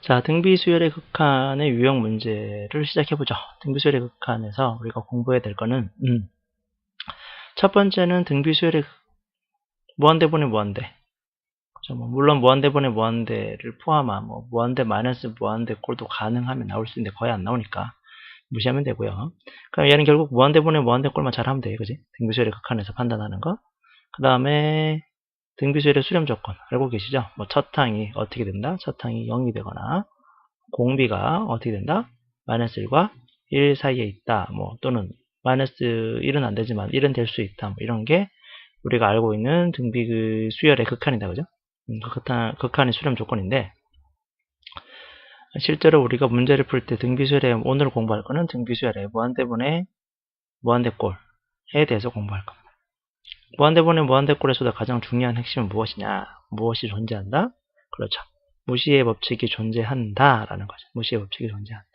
자, 등비수열의 극한의 유형 문제를 시작해보죠. 등비수열의 극한에서 우리가 공부해야 될 거는 첫 번째는 등비수열의 무한대분의 무한대. 그죠? 물론 무한대분의 무한대를 포함한 무한대 마이너스 무한대 꼴도 가능하면 나올 수 있는데 거의 안 나오니까 무시하면 되고요. 그럼 얘는 결국 무한대분의 무한대 꼴만 잘하면 돼요. 그지? 등비수열의 극한에서 판단하는 거. 그 다음에 등비수열의 수렴 조건 알고 계시죠? 첫 항이 어떻게 된다? 첫 항이 0이 되거나 공비가 어떻게 된다? 마이너스 1과 1 사이에 있다. 또는 마이너스 1은 안 되지만 1은 될 수 있다. 이런 게 우리가 알고 있는 등비 수열의 극한이다. 그죠? 극한의 수렴 조건인데, 실제로 우리가 문제를 풀 때 등비수열의, 오늘 공부할 거는 등비수열의 무한대분의 무한대꼴에 대해서 공부할 겁니다. 무한대분의 무한대꼴에서도 가장 중요한 핵심은 무엇이냐? 무엇이 존재한다? 그렇죠. 무시의 법칙이 존재한다 라는 거죠. 무시의 법칙이 존재한다.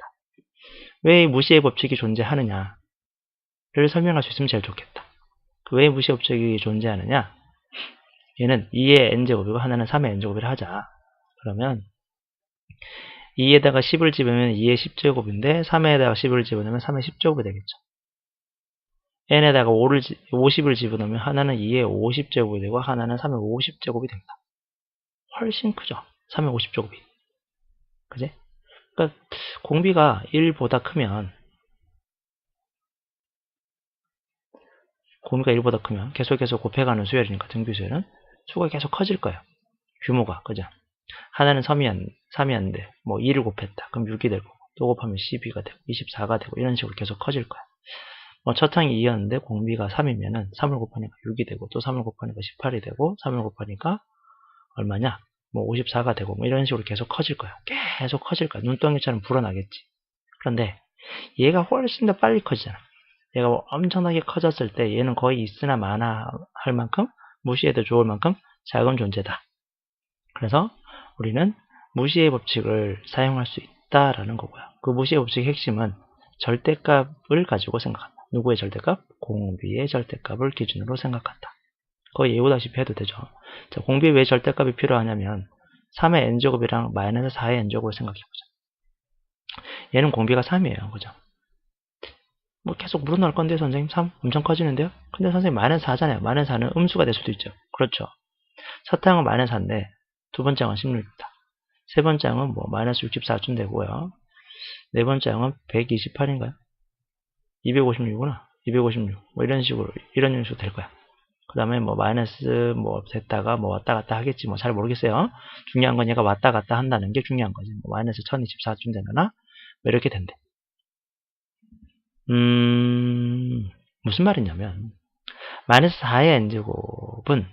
왜 무시의 법칙이 존재하느냐를 설명할 수 있으면 제일 좋겠다. 왜 무시의 법칙이 존재하느냐? 얘는 2의 n제곱이고 하나는 3의 n제곱이라 하자. 그러면 2에다가 10을 집으면 2의 10제곱인데 3에다가 10을 집어넣으면 3의 10제곱이 되겠죠. n에다가 50을 집어넣으면 하나는 2의 50제곱이 되고 하나는 3의 50제곱이 됩니다. 훨씬 크죠. 3의 50제곱이. 그지? 그러니까 공비가 1보다 크면 계속해서 곱해가는 수열이니까 등비수열은 수가 계속 커질 거예요. 규모가. 그죠? 하나는 3이 안 돼. 2를 곱했다. 그럼 6이 되고 또 곱하면 12가 되고 24가 되고 이런 식으로 계속 커질 거야. 첫 항이 2였는데 공비가 3이면은 3을 곱하니까 6이 되고 또 3을 곱하니까 18이 되고 3을 곱하니까 얼마냐? 54가 되고 이런 식으로 계속 커질 거야. 계속 커질 거야. 눈덩이처럼 불어나겠지. 그런데 얘가 훨씬 더 빨리 커지잖아. 얘가 엄청나게 커졌을 때 얘는 거의 있으나 마나 할 만큼 무시해도 좋을 만큼 작은 존재다. 그래서 우리는 무시의 법칙을 사용할 수 있다라는 거고요. 그 무시의 법칙의 핵심은 절대값을 가지고 생각한다. 누구의 절대값? 공비의 절대값을 기준으로 생각한다. 거의 예우다시피 해도 되죠. 자, 공비에 왜 절대값이 필요하냐면 3의 n제곱이랑 마이너스 4의 n제곱을 생각해보자. 얘는 공비가 3이에요. 그죠? 계속 물어날 건데 선생님 3 엄청 커지는데요? 근데 선생님 마이너스 4잖아요. 마이너스 4는 음수가 될 수도 있죠. 그렇죠. 첫 항은 마이너스 4인데 두 번째 항은 16입니다. 세 번째 항은 마이너스 64쯤 되고요. 네 번째 항은 128인가요? 256이구나. 256. 이런 식으로 될 거야. 그 다음에 마이너스 됐다가 왔다 갔다 하겠지. 잘 모르겠어요. 중요한 건 얘가 왔다 갔다 한다는 게 중요한 거지. 마이너스 1024쯤 되거나 이렇게 된대. 무슨 말이냐면 마이너스 4의 n제곱은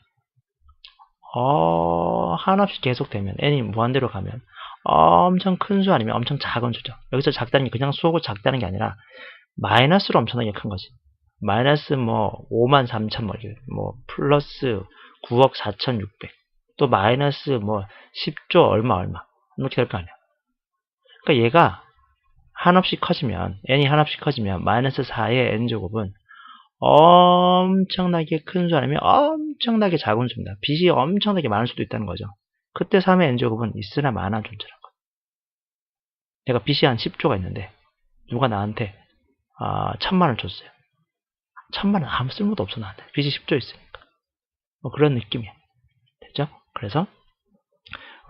한없이 계속되면 n이 무한대로 가면 엄청 큰 수 아니면 엄청 작은 수죠. 여기서 작다는 게 그냥 수고 작다는 게 아니라 마이너스로 엄청나게 큰 거지. 마이너스 53,000 플러스 9억 4,600 또 마이너스 10조 얼마 이렇게 될 거 아니야. 그러니까 얘가 한없이 커지면 n이 한없이 커지면 마이너스 4의 n제곱은 엄청나게 큰 수 아니면 엄청나게 작은 수입니다. 빚이 엄청나게 많을 수도 있다는 거죠. 그때 3의 n제곱은 있으나 마나 존재라는 거예요. 내가 빚이 한 10조가 있는데 누가 나한테 1,000만을 줬어요. 1,000만은 아무 쓸모도 없어 나한테. 빚이 10조 있으니까. 그런 느낌이에요. 됐죠? 그래서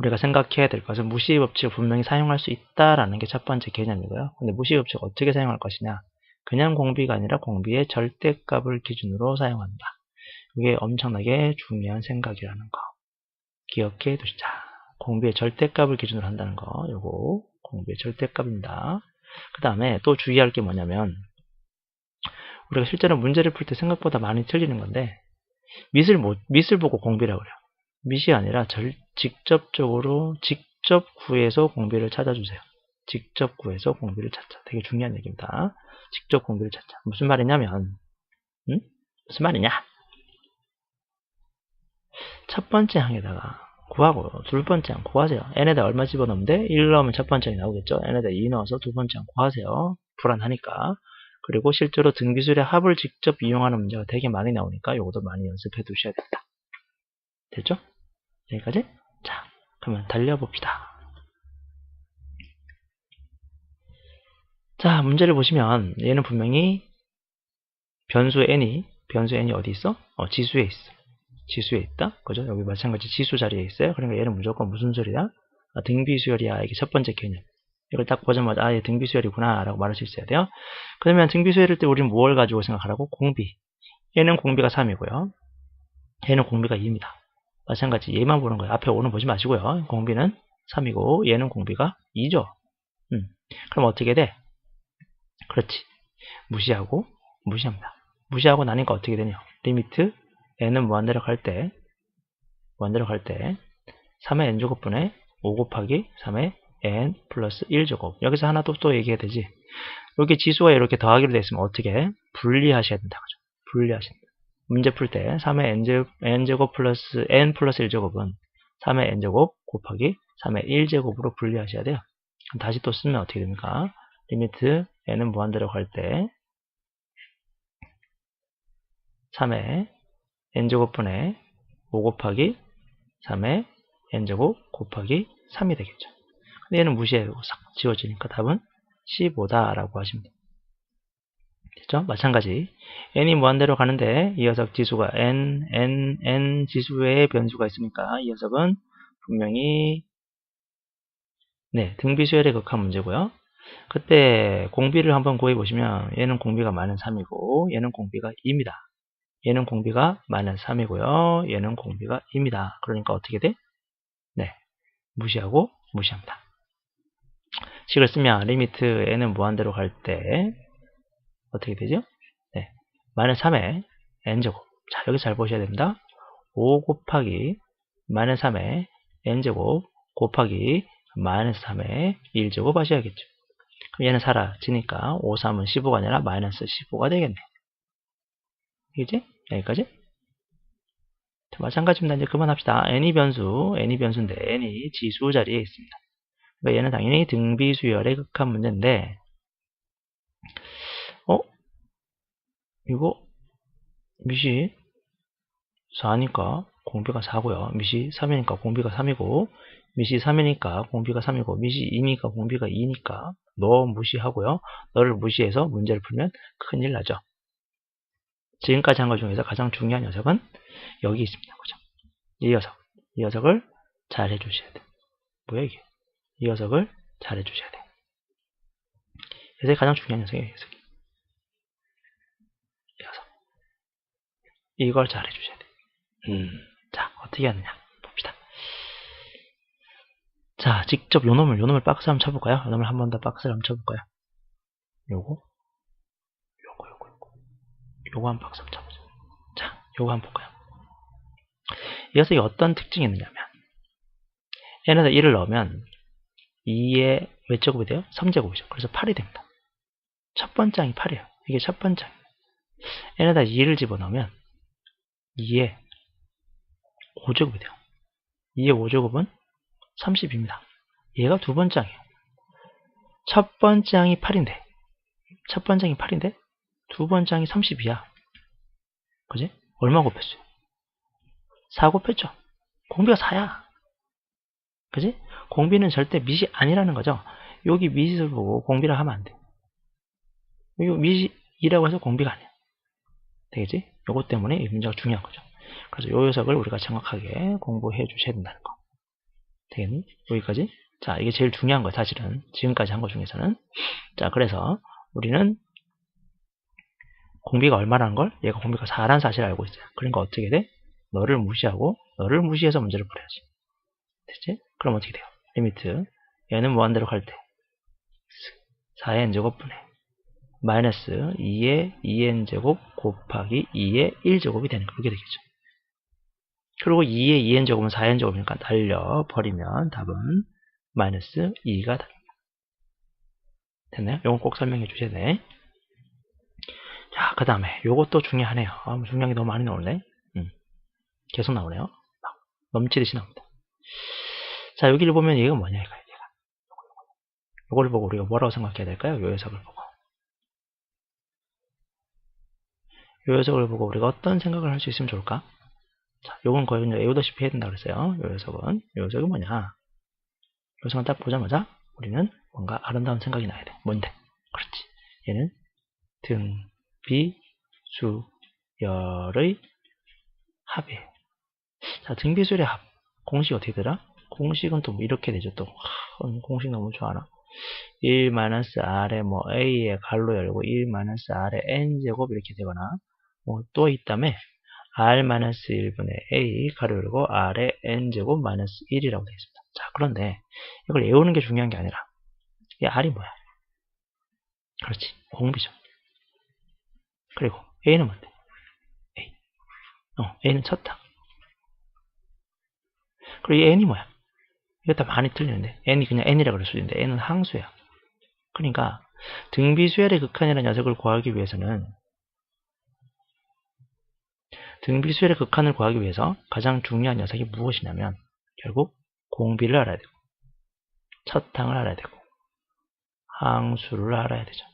우리가 생각해야 될 것은 무시의 법칙을 분명히 사용할 수 있다라는 게 첫 번째 개념이고요. 근데 무시의 법칙을 어떻게 사용할 것이냐? 그냥 공비가 아니라 공비의 절대값을 기준으로 사용한다. 이게 엄청나게 중요한 생각이라는 거 기억해 두시자. 공비의 절대값을 기준으로 한다는 거, 요거 공비의 절대값입니다. 그 다음에 또 주의할 게 뭐냐면 우리가 실제로 문제를 풀 때 생각보다 많이 틀리는 건데 밑을 보고 공비라고 그래요. 밑이 아니라 직접 구해서 공비를 찾아주세요. 직접 구해서 공비를 찾자. 되게 중요한 얘기입니다. 직접 공비를 찾자. 무슨 말이냐면 무슨 말이냐? 첫 번째 항에다가 구하고 두 번째 항 구하세요. n에다 얼마 집어넣으면 1 넣으면 첫 번째 항이 나오겠죠. n에다 2 넣어서 두 번째 항 구하세요. 불안하니까. 그리고 실제로 등비수열의 합을 직접 이용하는 문제가 되게 많이 나오니까 이것도 많이 연습해 두셔야 됩니다. 됐죠? 여기까지? 자, 그러면 달려봅시다. 자, 문제를 보시면 얘는 분명히 변수 n이 어디 있어? 지수에 있어. 지수에 있다. 그죠? 여기 마찬가지 지수 자리에 있어요. 그러니까 얘는 무조건 무슨 소리다? 등비수열이야. 이게 첫 번째 개념. 이걸 딱 보자마자 얘 등비수열이구나 라고 말할 수 있어야 돼요. 그러면 등비수열일 때 우리는 뭘 가지고 생각하라고? 공비. 얘는 공비가 3이고요. 얘는 공비가 2입니다. 마찬가지 얘만 보는 거예요. 앞에 5는 보지 마시고요. 공비는 3이고 얘는 공비가 2죠. 그럼 어떻게 돼? 그렇지. 무시하고 무시합니다. 무시하고 나니까 어떻게 되냐? 리미트 n은 무한대로 갈 때 3의 n제곱분의 5 곱하기 3의 n 플러스 1제곱. 여기서 하나 또 얘기해야 되지. 여기 지수가 이렇게 더하기로 되어 있으면 어떻게? 분리하셔야 된다. 그죠? 분리하신다. 문제 풀 때 3의 n제곱 플러스 n 플러스 1제곱은 3의 n제곱 곱하기 3의 1제곱으로 분리하셔야 돼요. 그럼 다시 또 쓰면 어떻게 됩니까? 리미트 n은 무한대로 갈 때 3의 n제곱분의 5 곱하기 3의 n제곱 곱하기 3이 되겠죠. 근데 얘는 무시해고 싹 지워지니까 답은 15다라고 하시면 됩니다. 됐죠? 마찬가지 n이 무한대로 가는데 이 녀석 지수가 n 지수 외에 변수가 있으니까 이 녀석은 분명히 등비수열에 극한 문제고요. 그때 공비를 한번 구해 보시면 얘는 공비가 -3이고 얘는 공비가 2입니다. 얘는 공비가 -3이고요. 얘는 공비가 2입니다. 그러니까 어떻게 돼? 무시하고 무시합니다. 식을 쓰면 리미트 n은 무한대로 갈 때 어떻게 되죠? -3의 n제곱. 자, 여기 잘 보셔야 됩니다. 5 곱하기 -3의 n제곱 곱하기 -3의 1제곱 하셔야겠죠. 그럼 얘는 사라지니까 5, 3은 15가 아니라 -15가 되겠네. 이제 여기까지? 자, 마찬가지입니다. 이제 그만합시다. n이 변수인데 n이 지수 자리에 있습니다. 그러니까 얘는 당연히 등비수열에 극한 문제인데 이거 미시 4니까 공비가 4고요. 미시 3이니까 공비가 3이고 미시 3이니까 공비가 3이고 미시 2니까 공비가 2니까 너 무시하고요. 너를 무시해서 문제를 풀면 큰일 나죠. 지금까지 한 것 중에서 가장 중요한 녀석은 여기 있습니다. 그죠? 이 녀석을 잘 해주셔야 돼. 뭐야 이게? 이 녀석을 잘 해주셔야 돼. 그래서 가장 중요한 녀석이에요. 이 녀석. 이걸 잘 해주셔야 돼. 자, 어떻게 하느냐 봅시다. 자, 직접 요놈을 박스 한번 쳐볼까요? 요놈을 한 번 더 박스를 한번 쳐볼까요? 요거 한 박스 한번 쳐보죠. 자, 요거 한번 볼까요? 이 녀석이 어떤 특징이 있느냐면 n에다 1을 넣으면 2의 몇 제곱이 돼요? 3제곱이죠. 그래서 8이 됩니다. 첫 번째 항이 8이에요. 이게 첫 번째 항. n에다 2를 집어넣으면 2의 5제곱이 돼요. 2의 5제곱은 30입니다. 얘가 두 번째 항이에요. 첫 번째 항이 8인데 두 번째 항이 30이야. 그지? 얼마 곱했어요? 4 곱했죠. 공비가 4야. 그지? 공비는 절대 밑이 아니라는 거죠. 여기 밑을 보고 공비를 하면 안 돼. 여기 밑이 2라고 해서 공비가 아니야. 되겠지? 요것 때문에 이 문제가 중요한 거죠. 그래서 요 녀석을 우리가 정확하게 공부해 주셔야 된다는 거. 되겠니? 여기까지? 자, 이게 제일 중요한 거야, 사실은. 지금까지 한 것 중에서는. 자, 그래서 우리는 공비가 얼마라는 걸, 얘가 공비가 4라는 사실을 알고 있어요. 그러니까 어떻게 돼? 너를 무시하고, 너를 무시해서 문제를 풀어야지. 됐지? 그럼 어떻게 돼요? 리미트. 얘는 무한대로 갈 때. 4의 n제곱분의 마이너스 2의 2n제곱 곱하기 2의 1제곱이 되는 거. 그렇게 되겠죠. 그리고 2의 2n제곱은 4n제곱이니까 날려버리면 답은 마이너스 2가 답니다. 됐나요? 이건 꼭 설명해 주셔야 돼. 자, 그 다음에 요것도 중요하네요. 중요한 게 너무 많이 나오네. 계속 나오네요. 막 넘치듯이 나옵니다. 자, 여기를 보면 얘가 뭐냐 이거예요. 요거를 보고 우리가 뭐라고 생각해야 될까요? 요 녀석을 보고. 요 녀석을 보고 우리가 어떤 생각을 할 수 있으면 좋을까? 자, 요건 거의 이제 외우다시피 해야 된다 그랬어요. 요 녀석은 뭐냐? 요 녀석은 딱 보자마자 우리는 뭔가 아름다운 생각이 나야 돼. 뭔데? 그렇지. 얘는 등비수열의 합이에요. 자, 등비수열의 합. 공식 어떻게 되더라? 공식은 또 뭐 이렇게 되죠. 또 공식 너무 좋아하나? 1-r에 뭐 a에 가로 열고 1-r에 n제곱 이렇게 되거나 뭐 또 있다며 r-1분의 a 가로 열고 r에 n제곱 마이너스 1이라고 되어 있습니다. 자, 그런데 이걸 외우는 게 중요한 게 아니라 이 r이 뭐야? 그렇지, 공비죠. 그리고 a는 뭔데? a. a는 쳤다. 그리고 이 n이 뭐야? 이거 다 많이 틀리는데 n이 그냥 n이라고 그럴 수도 있는데 n은 항수야. 그러니까 등비수열의 극한이라는 녀석을 구하기 위해서는 등비수열의 극한을 구하기 위해서 가장 중요한 녀석이 무엇이냐면 결국 공비를 알아야 되고 첫 항을 알아야 되고 항수를 알아야 되죠.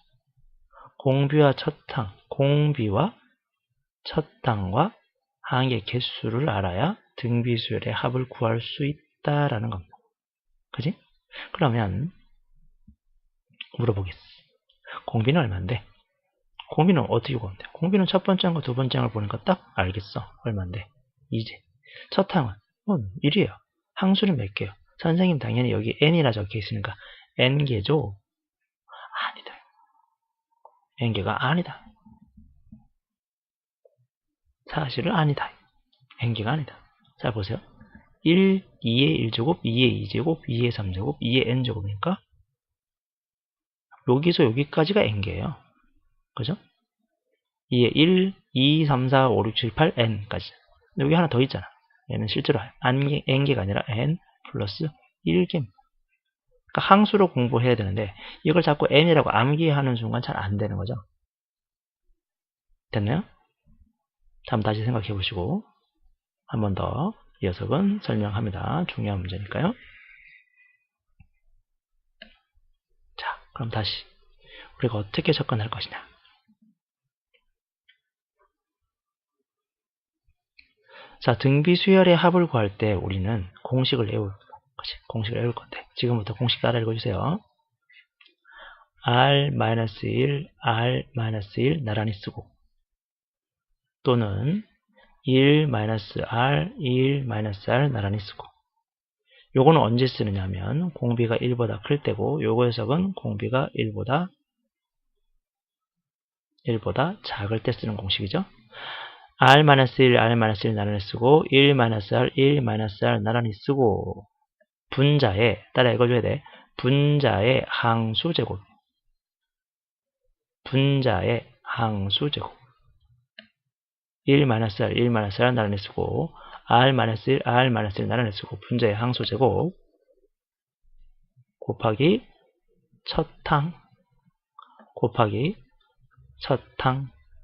공비와 첫 항과 항의 개수를 알아야 등비수열의 합을 구할 수 있다라는 겁니다. 그지? 그러면 물어보겠어. 공비는 얼마인데? 공비는 어떻게 구하면 돼? 공비는 첫 번째 항과 두 번째 항을 보니까 딱 알겠어. 얼마인데? 이제 첫 항은 1이에요. 항수는 몇 개요? 선생님 당연히 여기 n이라 적혀 있으니까 n개죠? 아니다. n개가 아니다. 사실은 아니다. n개가 아니다. 자, 보세요. 1, 2의 1제곱, 2의 2제곱, 2의 3제곱, 2의 n제곱이니까 여기서 여기까지가 n개예요. 그죠? 2의 1, 2, 3, 4, 5, 6, 7, 8, n까지. 여기 하나 더 있잖아. 얘는 실제로 n개가 아니라 n 플러스 1개입니다. 그러니까 항수로 공부해야 되는데 이걸 자꾸 n이라고 암기하는 순간 잘 안 되는 거죠. 됐나요? 다음 다시 생각해 보시고 한 번 더 이 녀석은 설명합니다. 중요한 문제니까요. 자, 그럼 다시 우리가 어떻게 접근할 것이냐. 자, 등비수열의 합을 구할 때 우리는 공식을 외울 건데 지금부터 공식 따라 읽어주세요. r-1, r-1 나란히 쓰고 또는 1-r, 1-r 나란히 쓰고 요거는 언제 쓰느냐면 공비가 1보다 클 때고 요거 녀석은 공비가 1보다 작을 때 쓰는 공식이죠. r-1, r-1 나란히 쓰고 1-r, 1-r 나란히 쓰고 분자에 따라 읽어줘야 돼. 분자의 항수제곱 1-r, 1-r 나란히 쓰고 r-1, r-1 나란히 쓰고 분자의 항수제곱 곱하기 첫항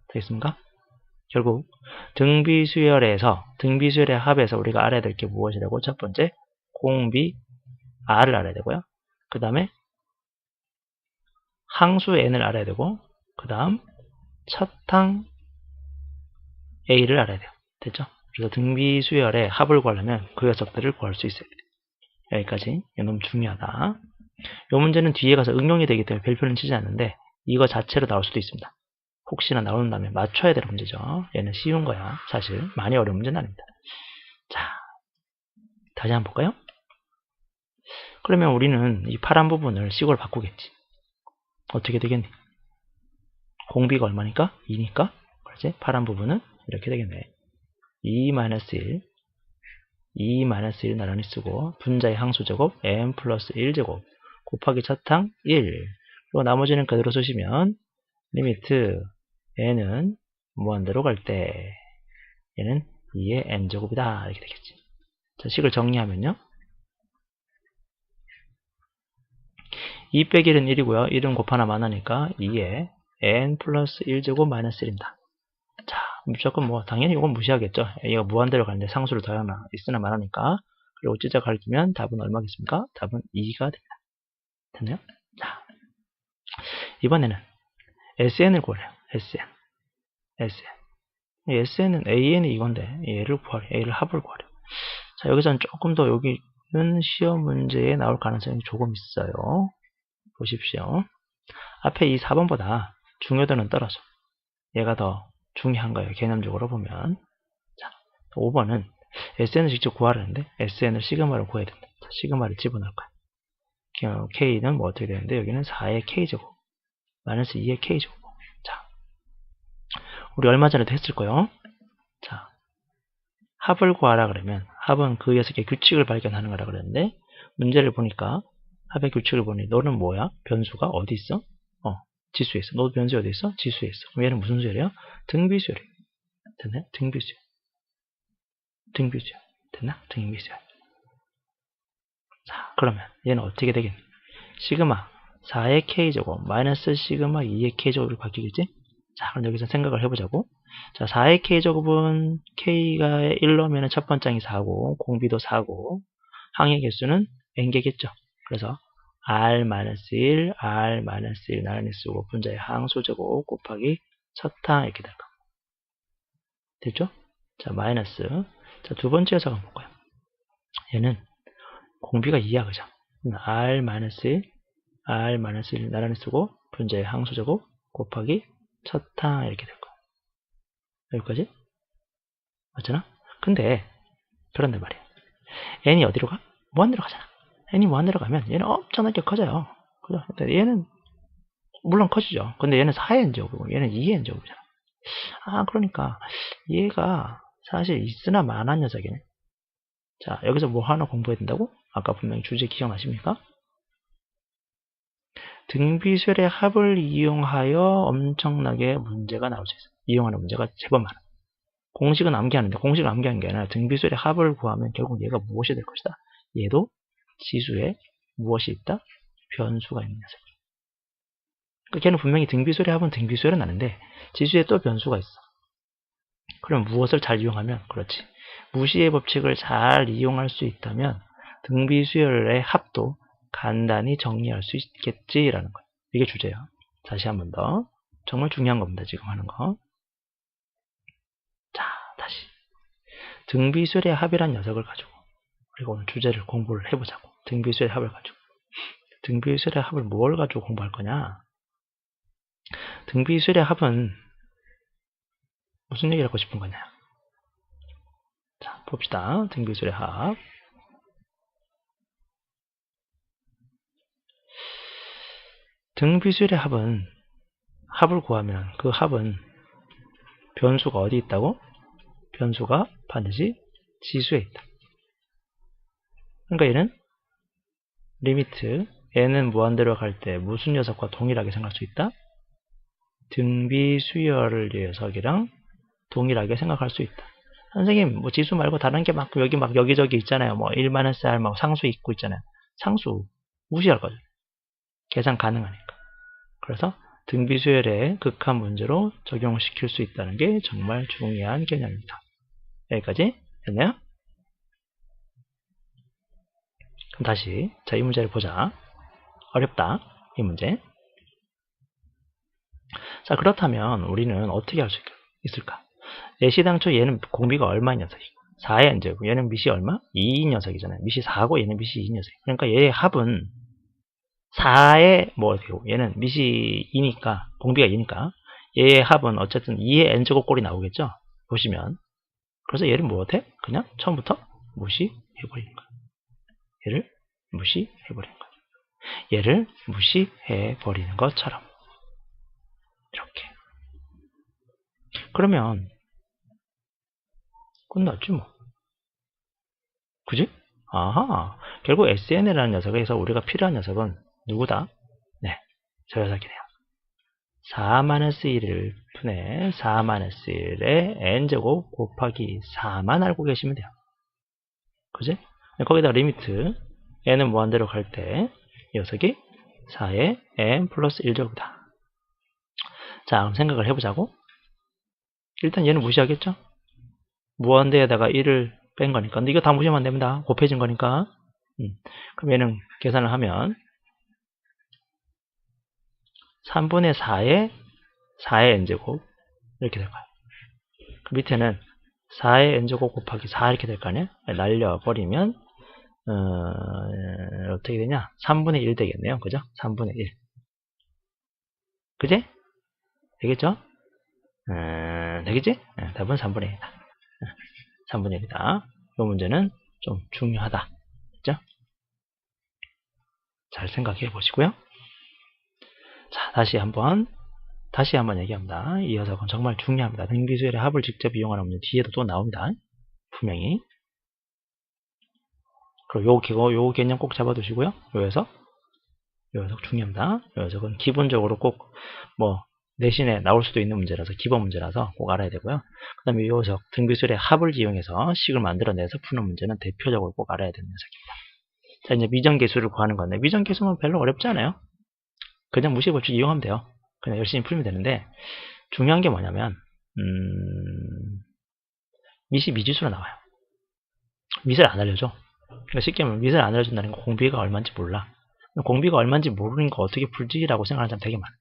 되겠습니까? 결국 등비수열의 합에서 우리가 알아야 될 게 무엇이라고? 첫 번째 공비 r을 알아야 되고요. 그 다음에 항수 n을 알아야 되고 그 다음 첫항 a를 알아야 돼요. 됐죠? 그래서 등비수열의 합을 구하려면 그 녀석들을 구할 수 있어야 돼요. 여기까지. 이게 너무 중요하다. 이 문제는 뒤에 가서 응용이 되기 때문에 별표는 치지 않는데 이거 자체로 나올 수도 있습니다. 혹시나 나온다면 맞춰야 될 문제죠. 얘는 쉬운 거야. 사실 많이 어려운 문제는 아닙니다. 자, 다시 한번 볼까요? 그러면 우리는 이 파란 부분을 식으로 바꾸겠지. 어떻게 되겠니? 공비가 얼마니까? 2니까 그렇지? 파란 부분은 이렇게 되겠네. 2-1 나란히 쓰고 분자의 항수제곱 n 플러스 1제곱 곱하기 첫항 1 그리고 나머지는 그대로 쓰시면 리미트 n은 무한대로 갈 때 얘는 2의 n제곱이다 이렇게 되겠지. 자, 식을 정리하면요. 2 빼기 1은 1이고요. 1은 곱하나만 하니까 2의 n 플러스 1제곱 마이너스 1입니다. 자, 무조건 뭐 당연히 이건 무시하겠죠. 얘가 무한대로 가는데 상수를 더하나 있으나 말하니까. 그리고 찢어 가리키면 답은 얼마겠습니까? 답은 2가 됩니다. 됐나요? 자, 이번에는 SN을 구하래요. SN은 AN이 이건데 얘를 합을 구하래요. 자, 여기서는 조금 더 여기는 시험 문제에 나올 가능성이 조금 있어요. 보십시오. 앞에 이 4번보다 중요도는 떨어져. 얘가 더 중요한 거예요. 개념적으로 보면. 자, 5번은 SN을 직접 구하려는데 SN을 시그마로 구해야 된다. 자, 시그마를 집어넣을 거야. K는 뭐 어떻게 되는데 여기는 4의 K제곱 마이너스 2의 K제곱. 자, 우리 얼마 전에도 했을 거예요. 자, 합을 구하라 그러면 합은 그 녀석의 규칙을 발견하는 거라 그랬는데 문제를 보니까 합의 규칙을 보니 너는 뭐야? 변수가 어디 있어? 지수에 있어. 너 변수 어디 있어? 지수에 있어. 그럼 얘는 무슨 수열이야? 등비수열이야. 됐나요? 등비수열. 등비수열. 됐나? 등비수열. 자, 그러면 얘는 어떻게 되겠니? 시그마 4의 K제곱 마이너스 시그마 2의 K제곱으로 바뀌겠지? 자, 그럼 여기서 생각을 해보자고. 자, 4의 K제곱은 K가 1로면 첫 번장이 4고 공비도 4고 항의 개수는 n개겠죠. 그래서 R-1, R-1 나누기 분자의 항수제곱 곱하기 첫항 이렇게 될 겁니다. 됐죠? 자, 마이너스. 자, 두 번째 녀석 한번 볼까요? 얘는 공비가 2야, 그죠? R-1, R-1 나란히 쓰고 분자의 항수제곱 곱하기 첫항 이렇게 될 거야. 여기까지? 맞잖아? 근데 그런데 말이야. n이 어디로 가? 무한대로 가잖아. n이 무한대로 가면 얘는 엄청나게 커져요. 그죠? 근데 얘는 물론 커지죠. 근데 얘는 4의 n제곱이고 얘는 2의 n제곱이잖아. 아, 그러니까 얘가 사실 있으나 마나한 녀석이네. 자, 여기서 뭐 하나 공부해야 된다고? 아까 분명히 주제 기억나십니까? 등비수열의 합을 이용하여 엄청나게 문제가 나올 수 있어요. 이용하는 문제가 제법 많아. 공식은 암기하는데 공식을 암기하는 게 아니라 등비수열의 합을 구하면 결국 얘가 무엇이 될 것이다. 얘도 지수에 무엇이 있다? 변수가 있는 녀석. 그러니까 걔는 분명히 등비수열의 합은 등비수열은 나는데 지수에 또 변수가 있어. 그럼 무엇을 잘 이용하면? 그렇지. 무시의 법칙을 잘 이용할 수 있다면 등비수열의 합도 간단히 정리할 수 있겠지라는 거예요. 이게 주제예요. 다시 한 번 더. 정말 중요한 겁니다. 지금 하는 거. 자, 다시. 등비수열의 합이란 녀석을 가지고 우리가 오늘 주제를 공부를 해보자고. 등비수열의 합을 가지고. 등비수열의 합을 뭘 가지고 공부할 거냐? 등비수열의 합은 무슨 얘기를 하고 싶은 거냐? 자, 봅시다. 등비수열의 합. 등비수열의 합은 합을 구하면 그 합은 변수가 어디 있다고? 변수가 반드시 지수에 있다. 그러니까 얘는 리미트 n은 무한대로 갈 때 무슨 녀석과 동일하게 생각할 수 있다? 등비수열 녀석이랑 동일하게 생각할 수 있다. 선생님, 뭐 지수 말고 다른 게 막 여기 막 여기저기 있잖아요. 뭐 1-R 막 상수 있고 있잖아요. 상수 무시할 거죠. 계산 가능하니까. 그래서 등비수열의 극한 문제로 적용시킬 수 있다는 게 정말 중요한 개념입니다. 여기까지 됐나요? 그럼 다시 자, 이 문제를 보자. 어렵다. 이 문제. 자, 그렇다면 우리는 어떻게 할 수 있을까? 예시당초 얘는 공비가 얼마인 녀석이고 4의 n제곱 얘는 밑이 얼마? 2인 녀석이잖아요. 밑이 4고 얘는 밑이 2인 녀석. 그러니까 얘의 합은 4의 뭐 되고 얘는 밑이 2니까 공비가 2니까 얘의 합은 어쨌든 2의 n제곱 꼴이 나오겠죠. 보시면. 그래서 얘를 뭐해? 그냥 처음부터 무시해버리는 거야. 얘를 무시해버리는 거야. 얘를 무시해버리는 것처럼. 이렇게. 그러면 끝났지 뭐. 그지? 아하. 결국 SN이라는 녀석에서 우리가 필요한 녀석은 누구다? 네. 저 녀석이네요. 4-1을 푼에 4-1의 n제곱 곱하기 4만 알고 계시면 돼요. 그지? 거기다 리미트 n은 무한대로 갈 때 녀석이 4의 n 플러스 1제곱이다. 자, 그럼 생각을 해보자고. 일단 얘는 무시하겠죠? 무한대에다가 1을 뺀 거니까. 근데 이거 다 무시하면 안 됩니다. 곱해진 거니까. 그럼 얘는 계산을 하면 3분의 4의 n제곱 이렇게 될 거예요. 그 밑에는 4의 n제곱 곱하기 4 이렇게 될 거 아니에요? 날려버리면 어떻게 되냐? 3분의 1 되겠네요. 그죠? 3분의 1. 그지? 되겠죠? 되겠지? 답은 3분의 1이다. 3분의 1이다. 이 문제는 좀 중요하다. 그죠? 잘 생각해 보시고요. 자, 다시 한번 얘기합니다. 이 녀석은 정말 중요합니다. 등비수열의 합을 직접 이용하는 문제 뒤에도 또 나옵니다. 분명히. 그리고 요 개념 꼭 잡아두시고요. 요 녀석 중요합니다. 요 녀석은 기본적으로 꼭 내신에 나올 수도 있는 문제라서 기본 문제라서 꼭 알아야 되고요. 그 다음에 이 녀석 등비수열의 합을 이용해서 식을 만들어내서 푸는 문제는 대표적으로 꼭 알아야 되는 녀석입니다. 자, 이제 미정계수를 구하는 건데 미정계수는 별로 어렵지 않아요. 그냥 무시법칙 이용하면 돼요. 그냥 열심히 풀면 되는데 중요한 게 뭐냐면 미시 미지수로 나와요. 미를 안 알려줘. 그러니까 쉽게 말하면 미를 안 알려준다는 건 공비가 얼마인지 몰라. 공비가 얼마인지 모르니까 어떻게 풀지라고 생각하는 사람 되게 많아.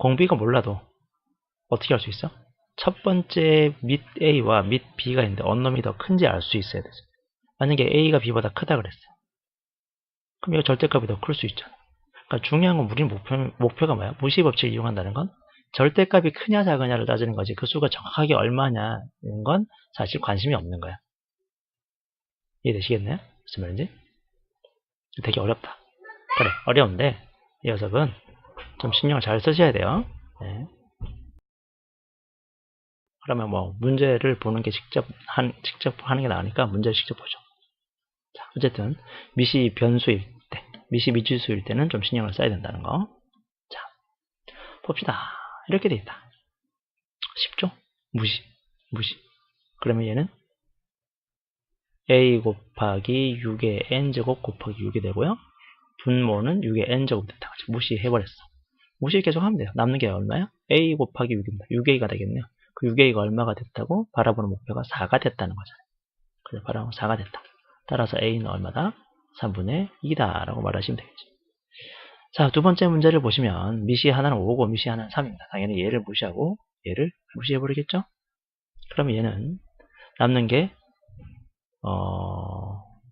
공비가 몰라도 어떻게 할 수 있어? 첫 번째 밑 A와 밑 B가 있는데 어느 놈이 더 큰지 알 수 있어야 되죠. 만약에 A가 B보다 크다 그랬어요. 그럼 이거 절대값이 더 클 수 있잖아. 그러니까 중요한 건 우리 목표가 뭐야? 무시법칙을 이용한다는 건 절대값이 크냐 작으냐를 따지는 거지 그 수가 정확하게 얼마냐는 건 사실 관심이 없는 거야. 이해되시겠나요? 무슨 말인지? 되게 어렵다. 그래, 어려운데 이 녀석은 좀 신경을 잘 쓰셔야 돼요. 네. 그러면 문제를 보는 게 직접 하는 게 나으니까 문제를 직접 보죠. 자, 어쨌든 미시 변수일 때, 미시 미지수일 때는 좀 신경을 써야 된다는 거. 자, 봅시다. 이렇게 돼 있다. 쉽죠? 무시. 그러면 얘는 a 곱하기 6의 n제곱 곱하기 6이 되고요. 분모는 6의 n제곱 됐다. 무시해버렸어. 무시 계속 하면 돼요. 남는 게 얼마야? a 곱하기 6입니다. 6a가 되겠네요. 그 6a가 얼마가 됐다고? 바라보는 목표가 4가 됐다는 거잖아요. 그래서 바라보면 4가 됐다. 따라서 a는 얼마다? 3분의 2다 라고 말하시면 되겠죠. 자, 두 번째 문제를 보시면 미시 하나는 5고 미시 하나는 3입니다. 당연히 얘를 무시하고 얘를 무시해버리겠죠? 그러면 얘는 남는 게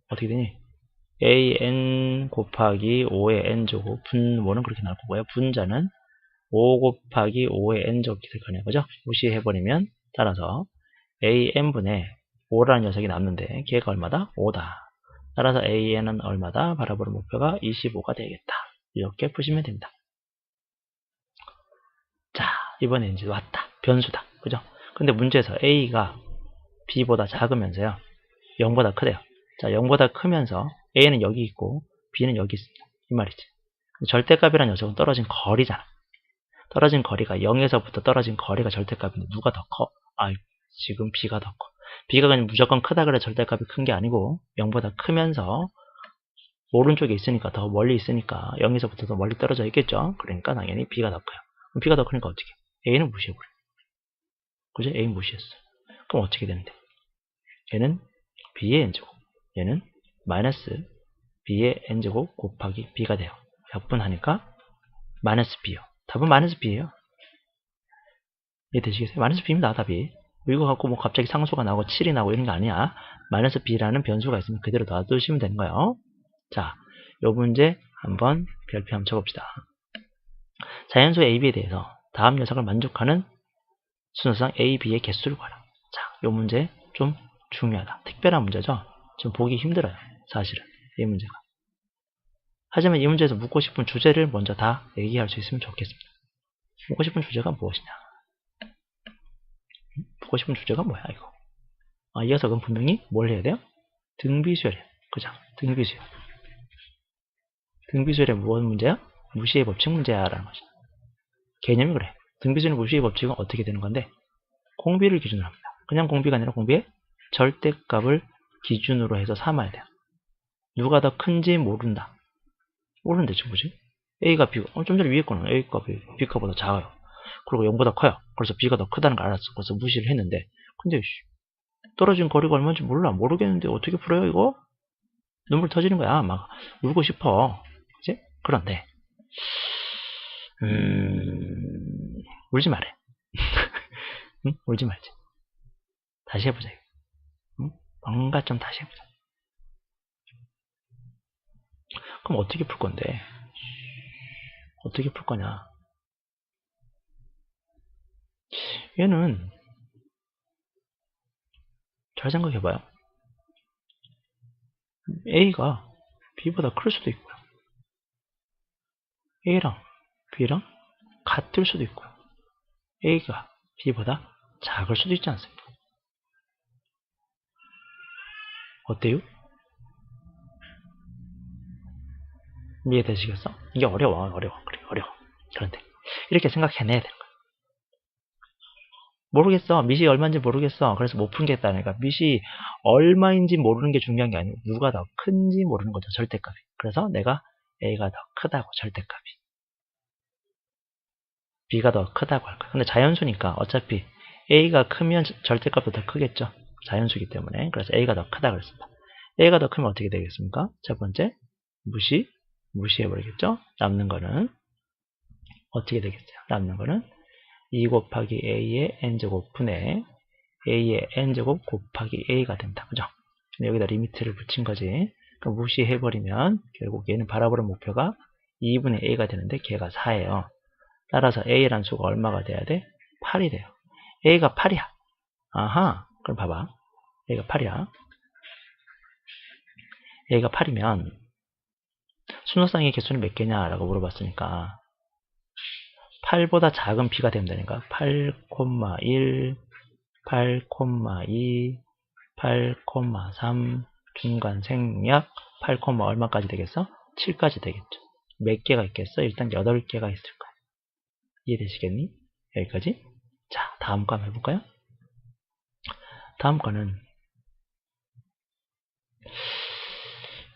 어떻게 되니? an 곱하기 5의 n제곱 분모는 그렇게 나올 거고요. 분자는 5 곱하기 5의 n제곱이 될 거네요. 그죠? 무시해버리면 따라서 an분의 5라는 녀석이 남는데 걔가 얼마다? 5다. 따라서 an은 얼마다? 바라보는 목표가 25가 되겠다. 이렇게 푸시면 됩니다. 자, 이번에 이제 왔다. 변수다. 그죠? 근데 문제에서 a가 b보다 작으면서요. 0보다 크대요. 자, 0보다 크면서 a는 여기 있고 b는 여기 있습니다. 이 말이지. 절대값이라는 녀석은 떨어진 거리잖아. 떨어진 거리가 0에서부터 떨어진 거리가 절대값인데 누가 더 커? 지금 b가 더 커. b가 그냥 무조건 크다 그래 절대값이 큰 게 아니고 0보다 크면서 오른쪽에 있으니까 더 멀리 있으니까 0에서부터 더 멀리 떨어져 있겠죠. 그러니까 당연히 b가 더 커요. 그럼 b가 더 크니까 어떻게? a는 무시해버려. 그죠? a 무시했어. 그럼 어떻게 되는데? 얘는 b의 n제곱, 얘는 마이너스 b의 n제곱 곱하기 b가 돼요. 약분하니까 마이너스 b요. 답은 마이너스 b예요. 이해되시겠어요? 마이너스 b입니다. 답이. 이거 갖고 갑자기 상수가 나오고 7이 나오고 이런 게 아니야. 마이너스 b라는 변수가 있으면 그대로 놔두시면 되는 거예요. 자, 요 문제 한번 별표 한번 쳐봅시다. 자연수 AB에 대해서 다음 녀석을 만족하는 순서상 A, B의 개수를 구하라. 자, 요 문제 좀 중요하다. 특별한 문제죠? 좀 보기 힘들어요. 사실은 이 문제가. 하지만 이 문제에서 묻고 싶은 주제를 먼저 다 얘기할 수 있으면 좋겠습니다. 묻고 싶은 주제가 무엇이냐? 묻고 싶은 주제가 뭐야 이거? 이 녀석은 분명히 뭘 해야 돼요? 등비수열이에요. 그죠? 등비수열. 등비수열의 무엇 문제야? 무시의 법칙 문제야 라는 거죠. 개념이 그래. 등비수열 무시의 법칙은 어떻게 되는 건데 공비를 기준으로 합니다. 그냥 공비가 아니라 공비의 절대값을 기준으로 해서 삼아야 돼요. 누가 더 큰지 모른다. 모르는데 지금 뭐지? A가 B가 좀 전에 위에 거는 A가 B가보다 작아요. 그리고 0보다 커요. 그래서 B가 더 크다는 걸 알았어. 그래서 무시를 했는데 근데 떨어진 거리가 얼마인지 몰라. 모르겠는데 어떻게 풀어요 이거? 눈물 터지는 거야. 막 울고 싶어. 그치? 그런데 울지 말해. 응? 울지 말지. 다시 해보자. 응? 뭔가 좀 다시 해보자. 그럼 어떻게 풀 건데? 어떻게 풀 거냐? 얘는 잘 생각해봐요. A가 B보다 클 수도 있고요. A랑 B랑 같을 수도 있고요. A가 B보다 작을 수도 있지 않습니까? 어때요? 이해되시겠어? 이게 어려워. 그래, 어려워. 그런데 이렇게 생각해내야 되는 거야. 모르겠어. 밑이 얼마인지 모르겠어. 그래서 못 풀겠다니까. 밑이 얼마인지 모르는 게 중요한 게 아니고 누가 더 큰지 모르는 거죠. 절대값이. 그래서 내가 A가 더 크다고, 절대값이. B가 더 크다고 할 거야. 근데 자연수니까 어차피 A가 크면 절대값도 더 크겠죠. 자연수기 때문에. 그래서 A가 더 크다고 그랬습니다. A가 더 크면 어떻게 되겠습니까? 첫 번째, 무시해버리겠죠. 남는 거는 어떻게 되겠어요? 남는 거는 2 곱하기 A의 N제곱 분의 A의 N제곱 곱하기 A가 된다. 그죠? 여기다 리미트를 붙인 거지. 그럼 무시해버리면 결국 얘는 바라보는 목표가 2분의 A가 되는데 걔가 4예요. 따라서 A라는 수가 얼마가 돼야 돼? 8이 돼요. A가 8이야. 아하. 그럼 봐봐. A가 8이야. A가 8이면 순서상의 개수는 몇 개냐? 라고 물어봤으니까 8보다 작은 B가 되면 되니까 8,1, 8,2, 8,3 중간 생략 8, 얼마까지 되겠어? 7까지 되겠죠. 몇 개가 있겠어? 일단 8개가 있을 거야. 이해되시겠니? 여기까지. 자, 다음 거 한번 해볼까요? 다음 거는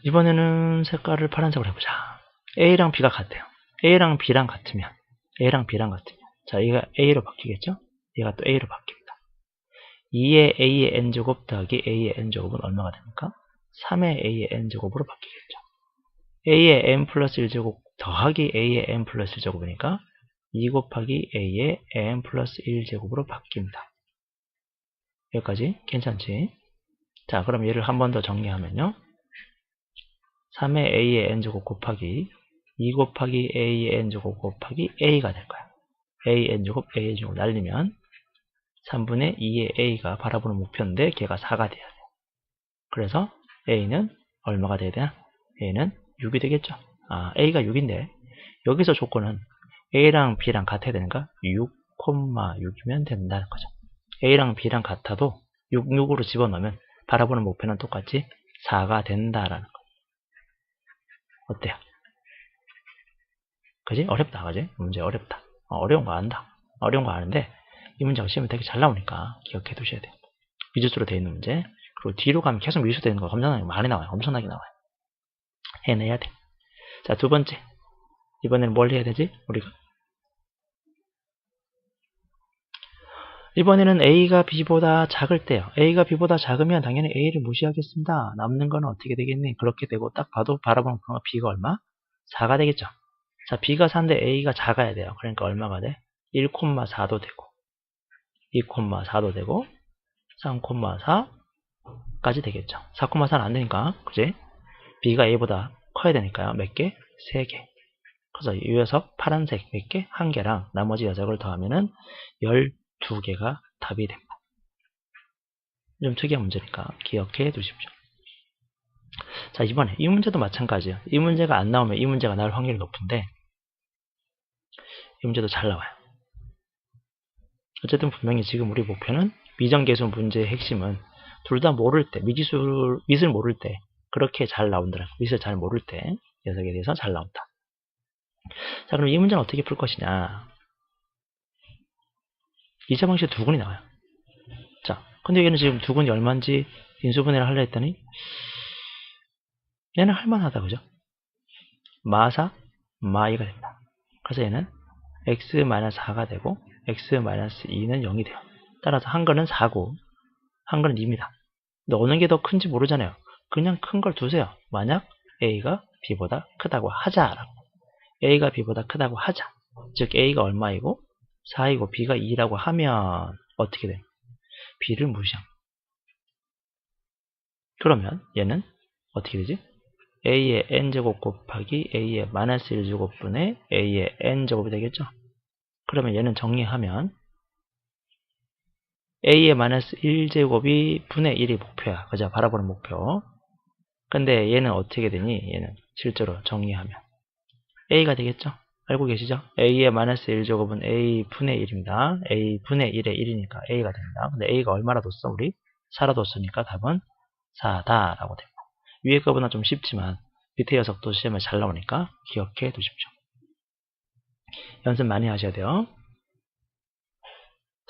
이번에는 색깔을 파란색으로 해보자. A랑 B가 같아요. A랑 B랑 같으면 자, 얘가 A로 바뀌겠죠? 얘가 또 A로 바뀝니다. 2의 A의 N제곱 더하기 A의 N제곱은 얼마가 됩니까? 3의 A의 N제곱으로 바뀌겠죠. A의 N 플러스 1제곱 더하기 A의 N 플러스 1제곱이니까 2 곱하기 A의 N 플러스 1제곱으로 바뀝니다. 여기까지 괜찮지? 자, 그럼 얘를 한 번 더 정리하면요. 3의 A의 N제곱 곱하기 2 곱하기 A의 N제곱 곱하기 A가 될 거야. A N제곱 A N제곱 날리면 3분의 2의 A가 바라보는 목표인데 걔가 4가 돼야 돼요. 그래서 A는 얼마가 돼야 되나? A는 6이 되겠죠. 아, A가 6인데 여기서 조건은 A랑 B랑 같아야 되는가? 6,6이면 된다는 거죠. A랑 B랑 같아도 6, 6으로 집어넣으면 바라보는 목표는 똑같이 4가 된다라는 거. 어때요? 그지? 어렵다, 그지? 문제 어렵다. 어려운 거 안다. 어려운 거 아는데 이 문제가 시험에 되게 잘 나오니까 기억해 두셔야 돼요. 미지수로 되어 있는 문제. 그리고 뒤로 가면 계속 미지수 되는 거 엄청나게 많이 나와요. 엄청나게 나와요. 해내야 돼. 자, 두 번째. 이번에는 뭘 해야 되지? 우리가 이번에는 A가 B보다 작을 때요. A가 B보다 작으면 당연히 A를 무시하겠습니다. 남는 거는 어떻게 되겠니? 그렇게 되고 딱 봐도 바라보는 평가 B가 얼마? 4가 되겠죠. 자, B가 4인데 A가 작아야 돼요. 그러니까 얼마가 돼? 1,4도 되고 2,4도 되고 3,4까지 되겠죠. 4,4는 안 되니까, 그지? B가 A보다 커야 되니까요. 몇 개? 3개. 그래서 이 녀석 파란색 몇 개? 1개랑 나머지 녀석을 더하면은 12개가 답이 됩니다. 좀 특이한 문제니까 기억해 두십시오. 자, 이번에 이 문제도 마찬가지예요. 이 문제가 안 나오면 이 문제가 나올 확률이 높은데 이 문제도 잘 나와요. 어쨌든 분명히 지금 우리 목표는 미정계수 문제의 핵심은 둘 다 모를 때, 밑을 모를 때 그렇게 잘 나온다는, 밑을 잘 모를 때 녀석에 대해서 잘 나온다. 자, 그럼 이 문제는 어떻게 풀 것이냐? 2차 방식 두근이 나와요. 자, 근데 얘는 지금 두근이 얼마인지 인수분해를 하려 했더니 얘는 할만하다, 그죠? 마사, 마이가 된다. 그래서 얘는 x-4가 되고 x-2는 0이 돼요. 따라서 한 거는 4고 한 거는 2입니다. 근데 어느 게 더 큰지 모르잖아요. 그냥 큰 걸 두세요. 만약 A가 B보다 크다고 하자라고. A가 B보다 크다고 하자. 즉 A가 얼마이고 4이고 B가 2라고 하면 어떻게 돼요? B를 무시합니다. 그러면 얘는 어떻게 되지? A의 N제곱 곱하기 A의 마이너스 1제곱분의 A의 N제곱이 되겠죠? 그러면 얘는 정리하면 a의 마이너스 1제곱이 분의 1이 목표야. 그죠? 바라보는 목표. 근데 얘는 어떻게 되니? 얘는 실제로 정리하면 a가 되겠죠? 알고 계시죠? a의 마이너스 1제곱은 a 분의 1입니다. a 분의 1의 1이니까 a가 됩니다. 근데 a가 얼마나 뒀어? 우리 4라 뒀으니까 답은 4다 라고 됩니다. 위에 거보다 좀 쉽지만 밑에 녀석도 시험에 잘 나오니까 기억해 두십시오. 연습 많이 하셔야 돼요.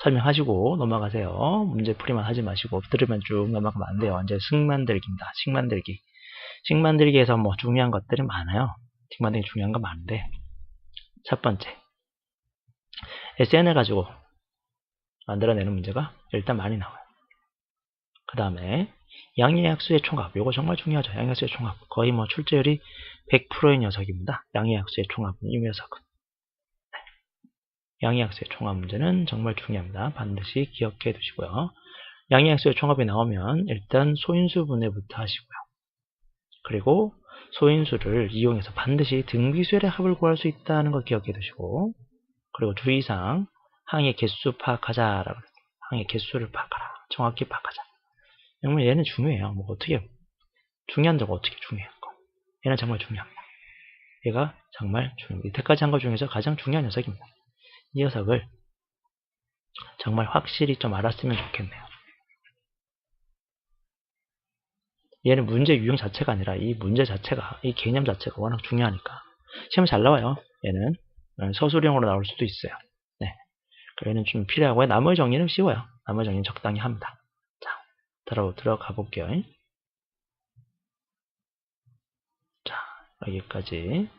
설명하시고 넘어가세요. 문제 풀이만 하지 마시고 들으면 쭉 넘어가면 안 돼요. 이제 식 만들기입니다. 식 만들기. 식 만들기에서 뭐 중요한 것들이 많아요. 식 만들기 중요한 거 많은데 첫 번째 SN을 가지고 만들어내는 문제가 일단 많이 나와요. 그 다음에 양의약수의 총합. 요거 정말 중요하죠. 양의약수의 총합. 거의 뭐 출제율이 100%의 녀석입니다. 양의약수의 총합은 이 녀석은. 양의약수의 총합 문제는 정말 중요합니다. 반드시 기억해 두시고요. 양의약수의 총합이 나오면 일단 소인수 분해부터 하시고요. 그리고 소인수를 이용해서 반드시 등비수열의 합을 구할 수 있다는 거 기억해 두시고, 그리고 주의사항 항의 개수 파악하자라고 했어요. 항의 개수를 파악하라. 정확히 파악하자. 정말 얘는 중요해요. 뭐 어떻게 중요한 적 어떻게 중요한 거? 얘는 정말 중요합니다. 얘가 정말 중요합니다. 이때까지 한 것 중에서 가장 중요한 녀석입니다. 이 녀석을 정말 확실히 좀 알았으면 좋겠네요. 얘는 문제 유형 자체가 아니라 이 문제 자체가, 이 개념 자체가 워낙 중요하니까 시험에 잘 나와요. 얘는 서술형으로 나올 수도 있어요. 네, 얘는 좀 필요하고요. 나머지 정리는 쉬워요. 나머지 정리는 적당히 합니다. 자, 들어가 볼게요. 자, 여기까지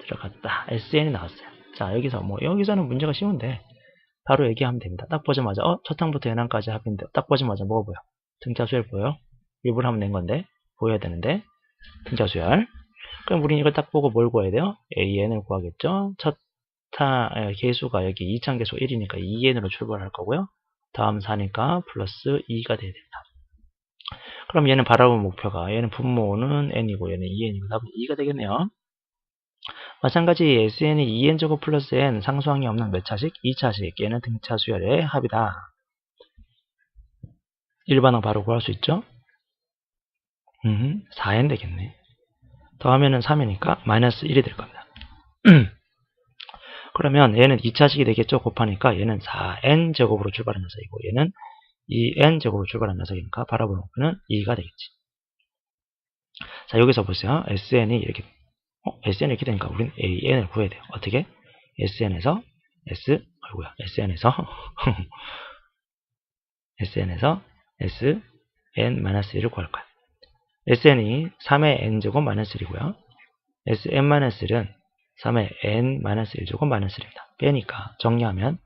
들어갔다. SN이 나왔어요. 자, 여기서는 문제가 쉬운데 바로 얘기하면 됩니다. 딱 보자마자 첫 항부터 연항까지 합인데 딱 보자마자 뭐가 보여? 등차수열 보여? 일부러 하면 된 건데 보여야 되는데 등차수열. 그럼 우리는 이걸 딱 보고 뭘 구해야 돼요? AN을 구하겠죠? 개수가 여기 2차계수 1이니까 2N으로 출발할 거고요. 다음 4니까 플러스 2가 돼야 됩니다. 그럼 얘는 바라본 목표가, 얘는 분모는 N이고 얘는 2N이고 답은 2가 되겠네요. 마찬가지 SN이 2N제곱 플러스 N 상수항이 없는 몇 차식? 2차식. 얘는 등차수열의 합이다. 일반항 바로 구할 수 있죠? 4N 되겠네. 더하면은 3이니까 마이너스 1이 될 겁니다. 그러면 얘는 2차식이 되겠죠? 곱하니까 얘는 4n제곱으로 출발한 녀석이고 얘는 2n제곱으로 출발한 녀석이니까 바라보는 목표는 2가 되겠지. 자, 여기서 보세요. SN이 이렇게 이렇게 되니까 우리는 AN을 구해야 돼요. 어떻게? SN에서 SN-1을 구할 거야. SN이 3의 n제곱 마이너스 1이고요. SN-1은 3의 n-1제곱 마이너스 1입니다. 빼니까 정리하면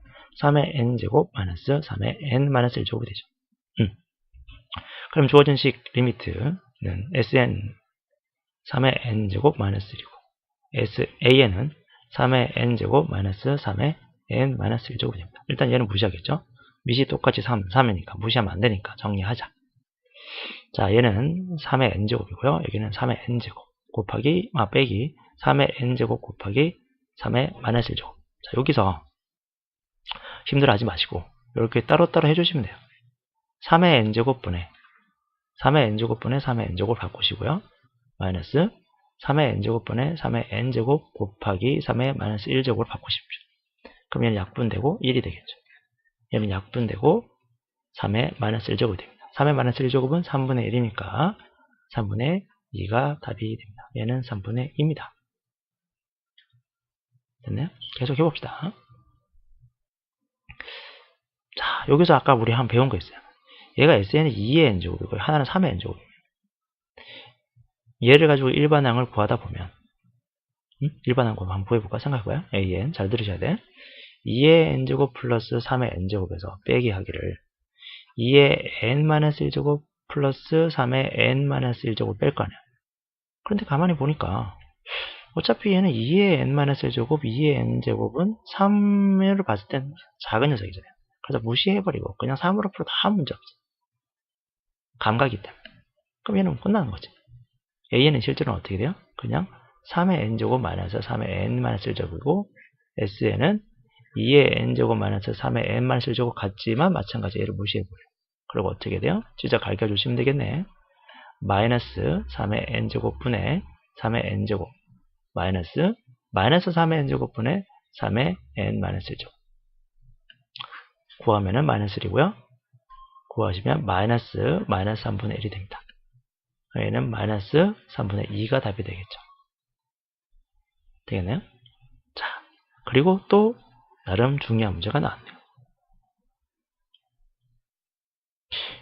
3의 n제곱 마이너스 3의 n-1제곱이 되죠. 그럼 주어진 식 리미트는 SN 3의 n제곱 마이너스 1이고 AN은 3의 n제곱 마이너스 3의 n-1제곱이 됩니다. 일단 얘는 무시하겠죠? 밑이 똑같이 3이니까 무시하면 안 되니까 정리하자. 자, 얘는 3의 n제곱이고요. 여기는 3의 n제곱 빼기 3의 n제곱 곱하기 3의 마이너스 1제곱. 자, 여기서 힘들어하지 마시고 이렇게 따로따로 해주시면 돼요. 3의 n제곱분에 3의 n제곱을 바꾸시고요. 마이너스 3의 n제곱분에 3의 n제곱 곱하기 3의 마이너스 1제곱을 바꾸십시오. 그럼 얘는 약분되고 1이 되겠죠. 얘는 약분되고 3의 마이너스 1제곱이 됩니다. 3의 마이너스 1제곱은 3분의 1이니까 3분의 2가 답이 됩니다. 얘는 3분의 2입니다. 됐나요? 계속 해봅시다. 자, 여기서 아까 우리 한번 배운 거 있어요. 얘가 SN이 2의 n제곱이고 하나는 3의 n제곱이에요. 얘를 가지고 일반항을 구하다 보면 일반항 한번 구해볼까? 생각해봐요. AN 잘 들으셔야 돼. 2의 n제곱 플러스 3의 n제곱에서 빼기 하기를 2의 n-1제곱 플러스 3의 n-1제곱 뺄 거 아니야. 그런데 가만히 보니까 어차피 얘는 2의 n-1제곱, 2의 n제곱은 3을 봤을 땐 작은 녀석이잖아요. 그래서 무시해버리고 그냥 3으로 풀어도 아무 문제 없어. 감각이 때문에. 그럼 얘는 끝나는 거지. AN은 실제로는 어떻게 돼요? 그냥 3의 n제곱 마이너스 3의 n-1제곱이고 SN은 2의 n제곱 마이너스 3의 n 마이너스 1제곱 같지만 마찬가지 얘를 무시해버려. 그리고 어떻게 돼요? 찢어 갈겨주시면 되겠네. 마이너스 3의 n제곱 분의 3의 n제곱 마이너스 3의 n제곱 분의 3의 n 마이너스 1제곱 구하면은 마이너스 1이고요. 구하시면 마이너스 3분의 1이 됩니다. 얘는 마이너스 3분의 2가 답이 되겠죠. 되겠네요? 자, 그리고 또 나름 중요한 문제가 나왔네요.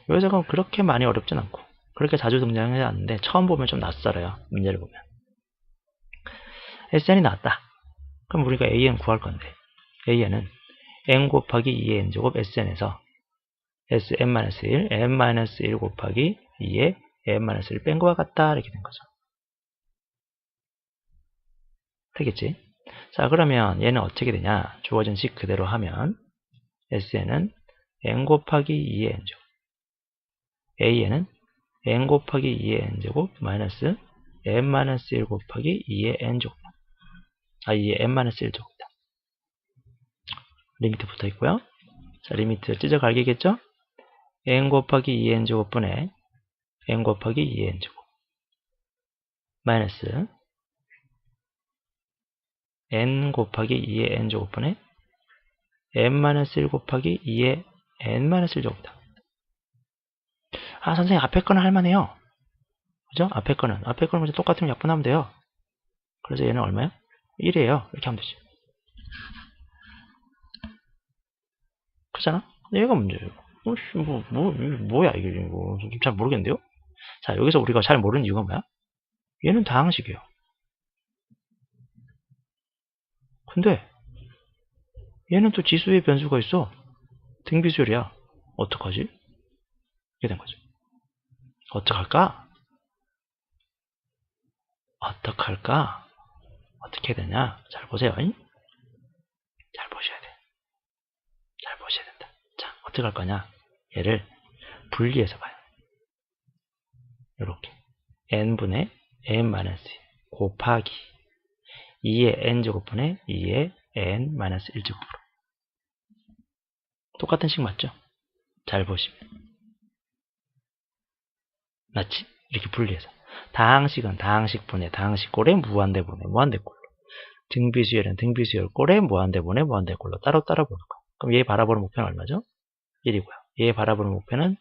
여기서 그렇게 많이 어렵진 않고 그렇게 자주 등장하지 않는데 처음 보면 좀 낯설어요. 문제를 보면. SN이 나왔다. 그럼 우리가 AN 구할 건데 AN은 n 곱하기 2의 n제곱 SN에서 Sn-1, n-1 곱하기 2의 n-1 뺀 것과 같다 이렇게 된 거죠. 되겠지? 자, 그러면 얘는 어떻게 되냐? 주어진 식 그대로 하면 SN은 n 곱하기 2의 n제곱 AN은 n 곱하기 2의 n제곱 마이너스 n-1 곱하기 2의 n제곱 2의 n-1제곱이다. 리미트 붙어 있고요. 자, 리미트 찢어 갈기겠죠? n 곱하기 2의 n제곱 분의 n 곱하기 2의 n제곱 마이너스 n 곱하기 2의 n제곱 분의 n-1 곱하기 2의 n-1제곱이다. 아, 선생님 앞에 거는 할만해요. 그죠? 앞에 거는 문제 똑같으면 약분하면 돼요. 그래서 얘는 얼마야? 1이에요. 이렇게 하면 되지. 그렇잖아? 얘가 문제예요. 뭐야 이게 좀 잘 모르겠는데요? 자, 여기서 우리가 잘 모르는 이유가 뭐야? 얘는 다항식이에요. 근데 얘는 또 지수의 변수가 있어. 등비수열이야. 어떡하지? 이렇게 된 거죠. 어떡할까? 어떻게 되냐? 잘 보세요. 잘 보셔야 돼. 잘 보셔야 된다. 자, 어떻게 할 거냐? 얘를 분리해서 봐요. 이렇게 n분의 n-1 곱하기 2의 n제곱분의 2의 n-1제곱으로 똑같은 식 맞죠? 잘 보시면 맞지? 이렇게 분리해서 다항식은 다항식분의 다항식꼴에 무한대분의 무한대꼴로 등비수열은 등비수열꼴에 무한대분의 무한대꼴로 따로따로 보는 거예요. 그럼 얘 바라보는 목표는 얼마죠? 1이고요. 얘 바라보는 목표는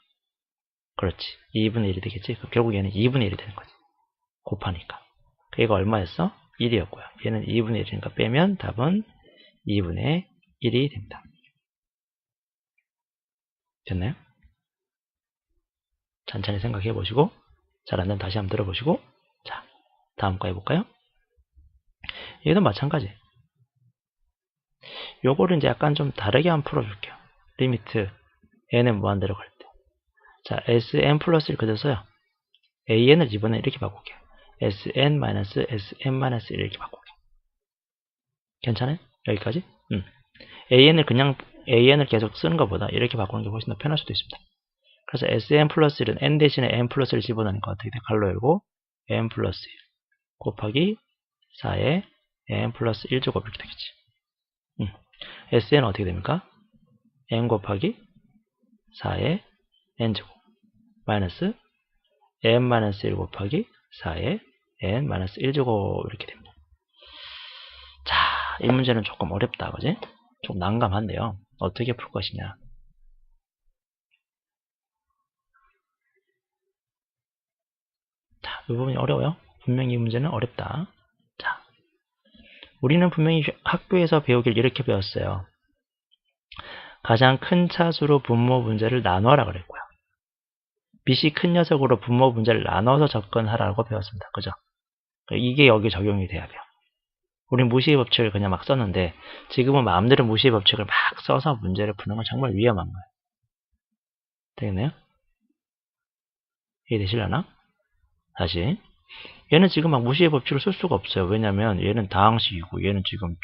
그렇지 2분의 1이 되겠지? 그럼 결국 얘는 2분의 1이 되는 거지. 곱하니까 얘가 얼마였어? 1이었고요. 얘는 2분의 1이니까 빼면 답은 2분의 1이 됩니다. 됐나요? 천천히 생각해 보시고 잘 안되면 다시 한번 들어보시고 자, 다음 거 해볼까요? 얘도 마찬가지. 요거를 이제 약간 좀 다르게 한번 풀어줄게요. 리미트 n은 무한대로 갈 때. 자, sn 플러스 1 그대로 써요. an을 이번에 이렇게 바꿀게요. sn-sm-1 이렇게 바꿀게요. 괜찮아요? 여기까지? an을 계속 쓰는 것보다 이렇게 바꾸는 게 훨씬 더 편할 수도 있습니다. 그래서 sn 플러스 1은 n 대신에 n 플러스 1을 집어넣으니까 어떻게 돼? 갈로 열고 n 플러스 1 곱하기 4에 n 플러스 1제곱 이렇게 되겠지. sn은 어떻게 됩니까? n 곱하기 4에 n제곱 마이너스 n-1 곱하기 4에 n-1제곱 이렇게 됩니다. 자, 이 문제는 조금 어렵다, 그지? 좀 난감한데요. 어떻게 풀 것이냐. 자, 이 부분이 어려워요. 분명히 이 문제는 어렵다. 자, 우리는 분명히 학교에서 배우길 이렇게 배웠어요. 가장 큰 차수로 분모 문제를 나눠라 그랬고요. 빛이 큰 녀석으로 분모 문제를 나눠서 접근하라고 배웠습니다. 그죠? 이게 여기 적용이 돼야 돼요. 우린 무시의 법칙을 그냥 막 썼는데 지금은 마음대로 무시의 법칙을 막 써서 문제를 푸는 건 정말 위험한 거예요. 되겠네요? 이해되시려나? 다시 얘는 지금 막 무시의 법칙을 쓸 수가 없어요. 왜냐면 얘는 다항식이고 얘는 지금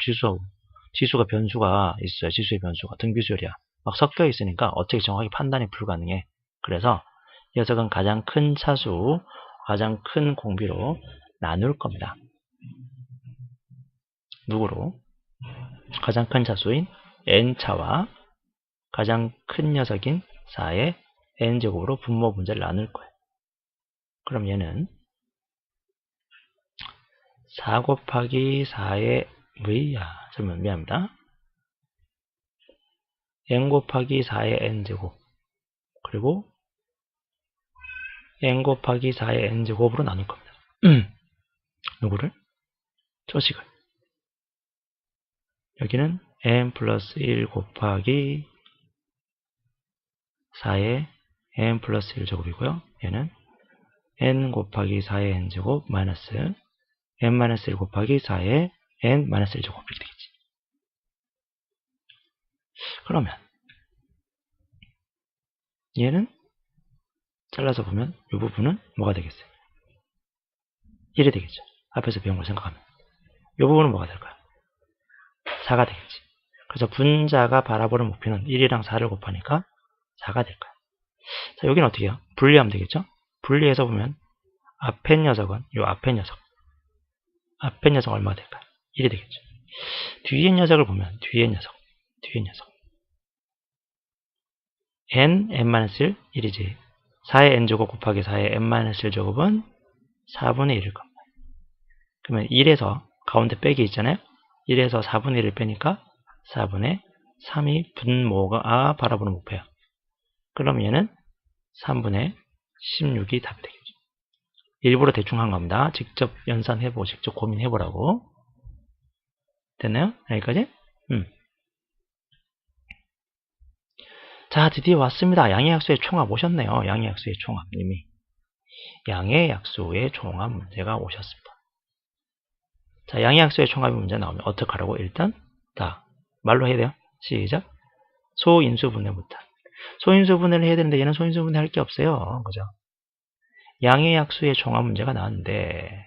지수가 변수가 있어요. 지수의 변수가 등비수열이야. 막 섞여 있으니까 어떻게 정확히 판단이 불가능해. 그래서 이 녀석은 가장 큰 차수, 가장 큰 공비로 나눌 겁니다. 누구로? 가장 큰 차수인 n차와 가장 큰 녀석인 4의 n제곱으로 분모 분자를 나눌 거예요. 그럼 얘는 4 곱하기 4의 잠깐만 미안합니다. n 곱하기 4의 n제곱 그리고 n 곱하기 4의 n제곱으로 나눌 겁니다. 누구를? 저식을. 여기는 n 플러스 1 곱하기 4의 n 플러스 1제곱이고요. 얘는 n 곱하기 4의 n제곱 마이너스 n 마이너스 1 곱하기 4의 n 마이너스 1제곱 이렇게 되겠지. 그러면 얘는 잘라서 보면 이 부분은 뭐가 되겠어요? 1이 되겠죠. 앞에서 배운 걸 생각하면. 이 부분은 뭐가 될까요? 4가 되겠지. 그래서 분자가 바라보는 목표는 1이랑 4를 곱하니까 4가 될 거야. 자, 여기는 어떻게 해요? 분리하면 되겠죠? 분리해서 보면 앞에 녀석은 이 앞에 녀석 얼마가 될까요? 1이 되겠죠. 뒤에 녀석을 보면 뒤에 녀석 n-1 1이지. 4의 n제곱 곱하기 4의 n-1제곱은 4분의 1일 겁니다. 그러면 1에서 가운데 빼기 있잖아요. 1에서 4분의 1을 빼니까 4분의 3이 분모가 바라보는 목표예요. 그럼 얘는 3분의 16이 답이 되겠죠. 일부러 대충 한 겁니다. 직접 연산해보고 직접 고민해보라고. 됐나요? 여기까지? 자, 드디어 왔습니다. 양의 약수의 총합 오셨네요. 양의 약수의 총합 이미. 양의 약수의 총합 문제가 오셨습니다. 자, 양의 약수의 총합 문제 나오면 어떻게 하라고? 일단 다 말로 해야 돼요. 시작. 소인수분해부터. 소인수분해를 해야 되는데 얘는 소인수분해 할 게 없어요. 그죠? 양의 약수의 총합 문제가 나왔는데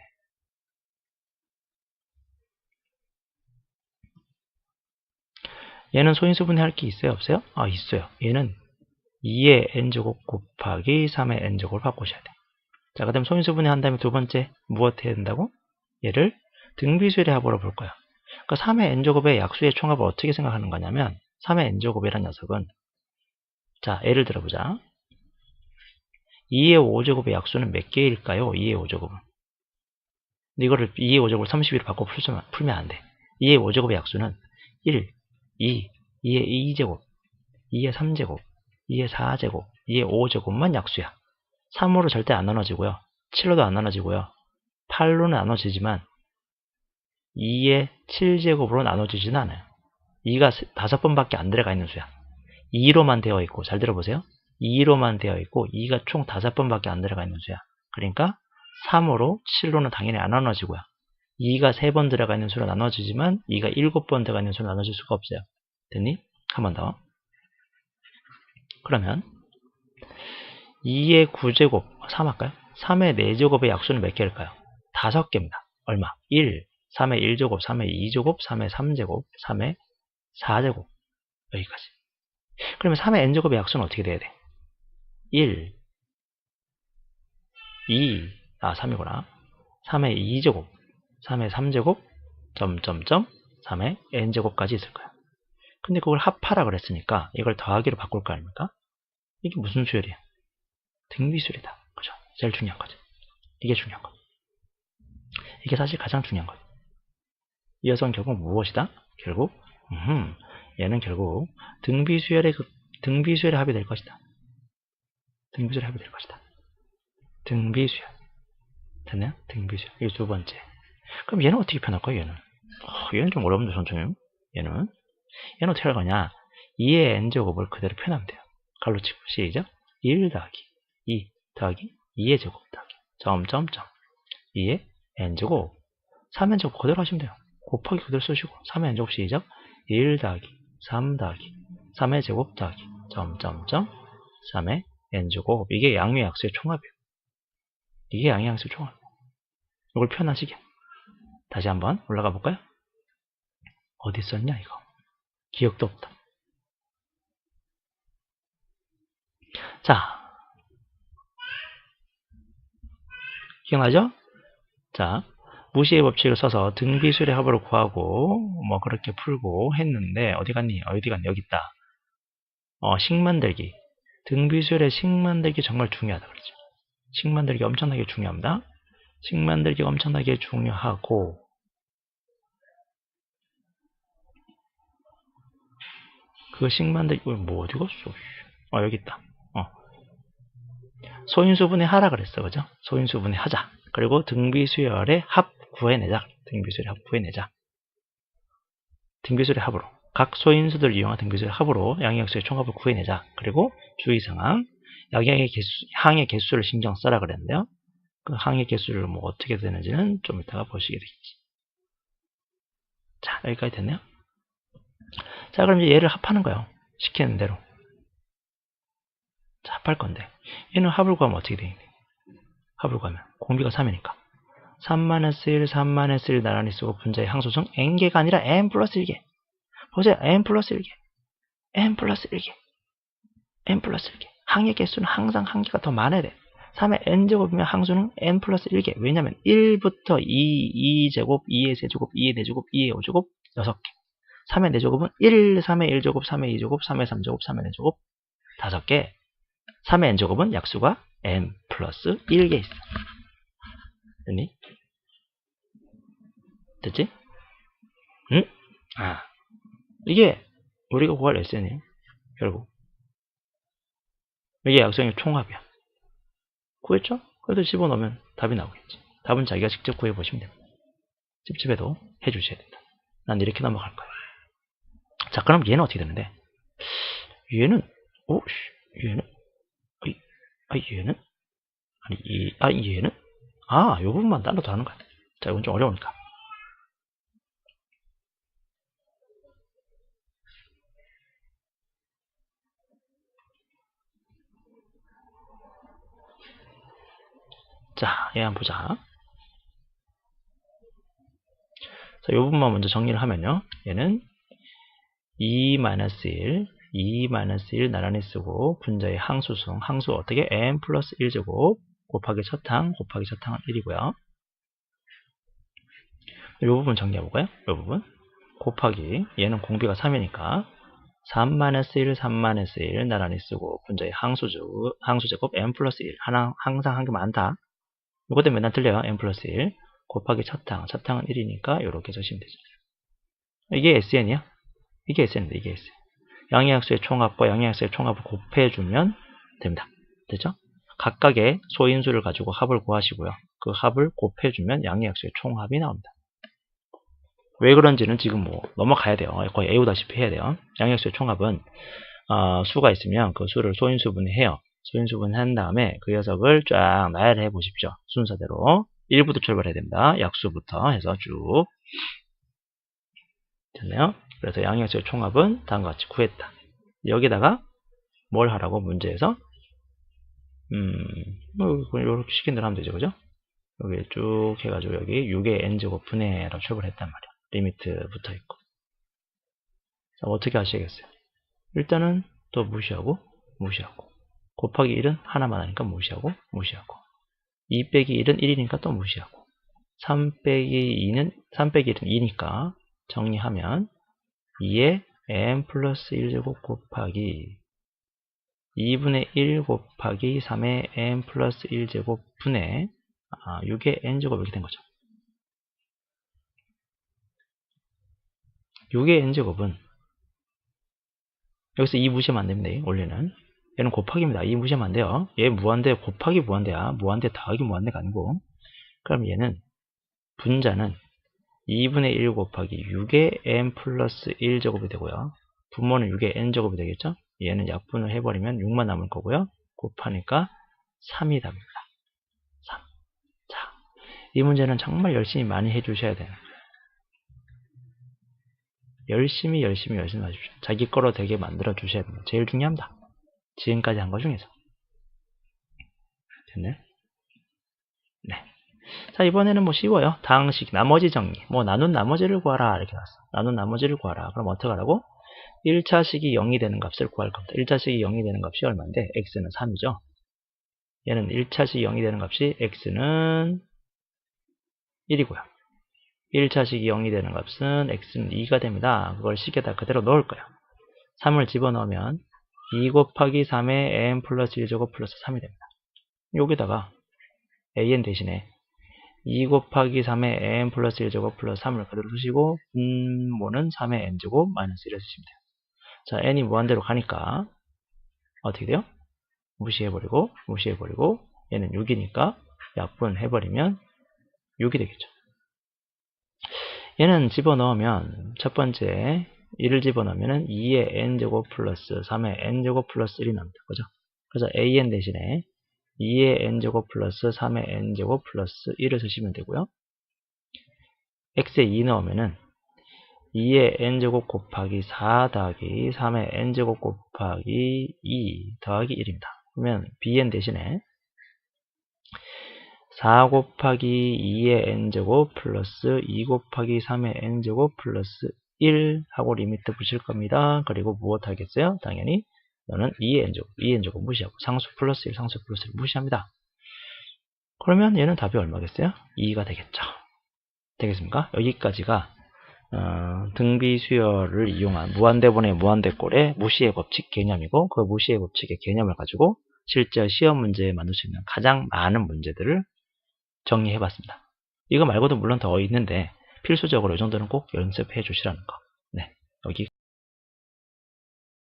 얘는 소인수분해 할 게 있어요? 없어요? 있어요. 얘는 2의 n제곱 곱하기 3의 n제곱을 바꾸셔야 돼요. 자, 그 다음 소인수분해 한 다음에 두 번째 무엇 해야 된다고? 얘를 등비수열의 합으로 볼 거야. 그러니까 3의 n제곱의 약수의 총합을 어떻게 생각하는 거냐면 3의 n제곱이라는 녀석은 자, 예를 들어보자. 2의 5제곱의 약수는 몇 개일까요? 2의 5제곱은. 이거를 2의 5제곱을 32로 바꿔 풀면 안 돼. 2의 5제곱의 약수는 1, 2, 2의 2제곱, 2의 3제곱, 2의 4제곱, 2의 5제곱만 약수야. 3으로 절대 안 나눠지고요. 7로도 안 나눠지고요. 8로는 나눠지지만 2의 7제곱으로 나눠지지는 않아요. 2가 5번밖에 안 들어가 있는 수야. 2로만 되어 있고, 잘 들어보세요. 2로만 되어 있고 2가 총 5번밖에 안 들어가 있는 수야. 그러니까 3으로 7로는 당연히 안 나눠지고요. 2가 3번 들어가 있는 수로 나눠지지만 2가 7번 들어가 있는 수로 나눠질 수가 없어요. 됐니? 한 번 더. 그러면 2의 9제곱, 3 할까요? 3의 4제곱의 약수는 몇 개일까요? 5개입니다. 얼마? 1, 3의 1제곱, 3의 2제곱, 3의 3제곱, 3의 4제곱. 여기까지. 그러면 3의 n제곱의 약수는 어떻게 돼야 돼? 1, 2, 3이구나. 3의 2제곱, 3의 3제곱, 점점점, 3의 n제곱까지 있을 거야. 근데 그걸 합하라 그랬으니까 이걸 더하기로 바꿀 거 아닙니까? 이게 무슨 수열이야? 등비수열이다. 그죠? 제일 중요한 거죠. 이게 중요한 거. 이게 사실 가장 중요한 거죠. 이 녀석은 결국 무엇이다? 결국 얘는 결국 등비수열의 합이 될 것이다. 등비수열의 합이 될 것이다. 등비수열. 됐나요? 등비수열. 이게 두 번째. 그럼 얘는 어떻게 표현할까요? 얘는 좀 어려운데 선생님. 얘는 어떻게 할 거냐? 2의 n제곱을 그대로 표현하면 돼요. 갈로 치고 시작. 1 더하기 2 더하기 2의 제곱 더하기 점점점 2의 n제곱 3의 제곱 그대로 하시면 돼요. 곱하기 그대로 쓰시고 3의 n제곱 시작. 1 더하기 3 더하기 3의 제곱 더하기 점점점 3의 n제곱. 이게 양의 약수의 총합이에요. 이게 양의 약수의 총합. 이걸 표현하시게. 다시 한번 올라가 볼까요? 어디 있었냐 이거. 기억도 없다. 자, 기억나죠? 자, 무시의 법칙을 써서 등비수열의 합을 구하고 뭐 그렇게 풀고 했는데 어디 갔니? 여기 있다. 식 만들기. 등비수열의 식 만들기 정말 중요하다 그러죠. 식 만들기 엄청나게 중요합니다. 식 만들기가 엄청나게 중요하고 그 식 만들기 뭐 어디 갔어? 여기 있다. 소인수분해 하라 그랬어. 그죠? 소인수분해 하자. 그리고 등비수열의 합 구해내자. 등비수열의 합 구해내자. 등비수열의 합으로. 각 소인수들을 이용한 등비수열의 합으로 양의역수의 총합을 구해내자. 그리고 주의사항. 항의 개수를 신경 써라 그랬는데요. 그 항의 개수를 뭐 어떻게 되는지는 좀 이따가 보시게 되겠지. 자, 여기까지 됐네요. 자, 그럼 이제 얘를 합하는 거예요. 시키는 대로. 자, 합할 건데. 얘는 합을 구하면 어떻게 되겠니? 합을 구하면 공비가 3이니까 3-1, 3-1 나란히 쓰고 분자의 항수성 n개가 아니라 n 플러스 1개. 보세요. n 플러스 1개. n 플러스 1개. n 플러스 1개. 항의 개수는 항상 한 개가 더 많아야 돼. 3의 n제곱이면 항수는 n 플러스 1개. 왜냐면 1부터 2, 2제곱, 2의 세제곱, 2의 4제곱, 2의 5제곱, 6개. 3의 4제곱은 1, 3의 1제곱, 3의 2제곱, 3의 3제곱, 3의 4제곱, 5개. 3의 n제곱은 약수가 n 플러스 1개 있어. 됐니? 됐지? 응? 이게 우리가 구할 SN이에요. 결국. 이게 약수의 총합이야. 구했죠? 그래도 집어넣으면 답이 나오겠지. 답은 자기가 직접 구해보시면 됩니다. 찝찝해도 해주셔야 된다. 난 이렇게 넘어갈 거야. 자, 그럼 얘는 어떻게 되는데? 얘는, 얘는? 얘는? 얘는? 요 부분만 따로 더 하는 거야. 자, 이건 좀 어려우니까. 자, 얘 한번 보자. 자, 이 부분만 먼저 정리를 하면요. 얘는 2-1, 2-1 나란히 쓰고 분자의 항수성, 항수 어떻게? n 플러스 1제곱 곱하기 첫항 곱하기 첫항은 1이고요. 이 부분 정리해볼까요? 이 부분 곱하기 얘는 공비가 3이니까 3-1, 3-1 나란히 쓰고 분자의 항수제곱 n 플러스 1 항상 한 개 많다. 이것도 맨날 틀려요. n 플러스 1 곱하기 첫항은 1이니까 이렇게 적으시면 되죠. 이게 SN이야? 이게 SN인데 이게 SN. 양의약수의 총합과 양의약수의 총합을 곱해주면 됩니다. 됐죠? 각각의 소인수를 가지고 합을 구하시고요. 그 합을 곱해주면 양의약수의 총합이 나옵니다. 왜 그런지는 지금 뭐 넘어가야 돼요. 거의 애우다시피 해야 돼요. 양의약수의 총합은 수가 있으면 그 수를 소인수분해해요. 소인수분한 다음에 그 녀석을 쫙 나열해 보십시오. 순서대로 1부터 출발해야 됩니다. 약수부터 해서 쭉 됐네요. 그래서 양의역수의 총합은 다음과 같이 구했다. 여기다가 뭘 하라고 문제에서 이렇게 시킨 대로 하면 되죠. 그죠? 여기 쭉 해가지고 여기 6의 n제곱 분해로 출발했단 말이야. 리미트 붙어 있고. 자, 어떻게 하시겠어요? 일단은 또 무시하고 곱하기 1은 하나만 하니까 무시하고 2 빼기 1은 1이니까 또 무시하고 3 빼기 1은 2니까 정리하면 2에 n 플러스 1제곱 곱하기 2분의 1 곱하기 3의 n 플러스 1제곱 분의 6의 n제곱 이렇게 된 거죠. 6의 n제곱은 여기서 2 무시하면 안 됩니다. 원래는 얘는 곱하기입니다. 2 무시하면 안 돼요. 얘 무한대 곱하기 무한대야. 무한대 더하기 무한대가 아니고. 그럼 얘는 분자는 2분의 1 곱하기 6의 n 플러스 1제곱이 되고요. 분모는 6의 n제곱이 되겠죠? 얘는 약분을 해버리면 6만 남을 거고요. 곱하니까 3이 답니다. 3. 자, 이 문제는 정말 열심히 많이 해주셔야 돼요. 열심히 하십시오. 자기 거로 되게 만들어 주셔야 됩니다. 제일 중요합니다. 지금까지 한 거 중에서. 됐네? 네. 자, 이번에는 뭐 쉬워요. 다항식 나머지 정리. 뭐 나눈 나머지를 구하라 이렇게 나왔어. 나눈 나머지를 구하라. 그럼 어떻게 하라고? 1차식이 0이 되는 값을 구할 겁니다. 1차식이 0이 되는 값이 얼마인데 x는 3이죠. 얘는 1차식이 0이 되는 값이 x는 1이고요. 1차식이 0이 되는 값은 x는 2가 됩니다. 그걸 식에다 그대로 넣을 거예요. 3을 집어넣으면 2 곱하기 3의 n 플러스 1제곱 플러스 3이 됩니다. 여기다가 an 대신에 2 곱하기 3의 n 플러스 1제곱 플러스 3을 그대로 쓰시고 분모는 3의 n제곱 마이너스 1을 쓰시면 돼요. 자, n이 무한대로 가니까 어떻게 돼요? 무시해버리고 얘는 6이니까 약분해버리면 6이 되겠죠. 얘는 집어넣으면 첫 번째 1을 집어넣으면 2의 n제곱 플러스 3의 n제곱 플러스 1이 나옵니다. 그죠? 그래서 an 대신에 2의 n제곱 플러스 3의 n제곱 플러스 1을 쓰시면 되고요. x에 2 넣으면은 2의 n제곱 곱하기 4 더하기 3의 n제곱 곱하기 2 더하기 1입니다. 그러면 bn 대신에 4 곱하기 2의 n제곱 플러스 2 곱하기 3의 n제곱 플러스 1 하고 리미트 붙일 겁니다. 그리고 무엇 하겠어요? 당연히 너는 2의 n제곱 무시하고 상수 플러스 1 상수 플러스 1 무시합니다. 그러면 얘는 답이 얼마겠어요? 2가 되겠죠. 되겠습니까? 여기까지가 등비 수열을 이용한 무한대분의 무한대꼴의 무시의 법칙 개념이고, 그 무시의 법칙의 개념을 가지고 실제 시험 문제에 만들 수 있는 가장 많은 문제들을 정리해 봤습니다. 이거 말고도 물론 더 있는데 필수적으로 이 정도는 꼭 연습해 주시라는 거. 네, 여기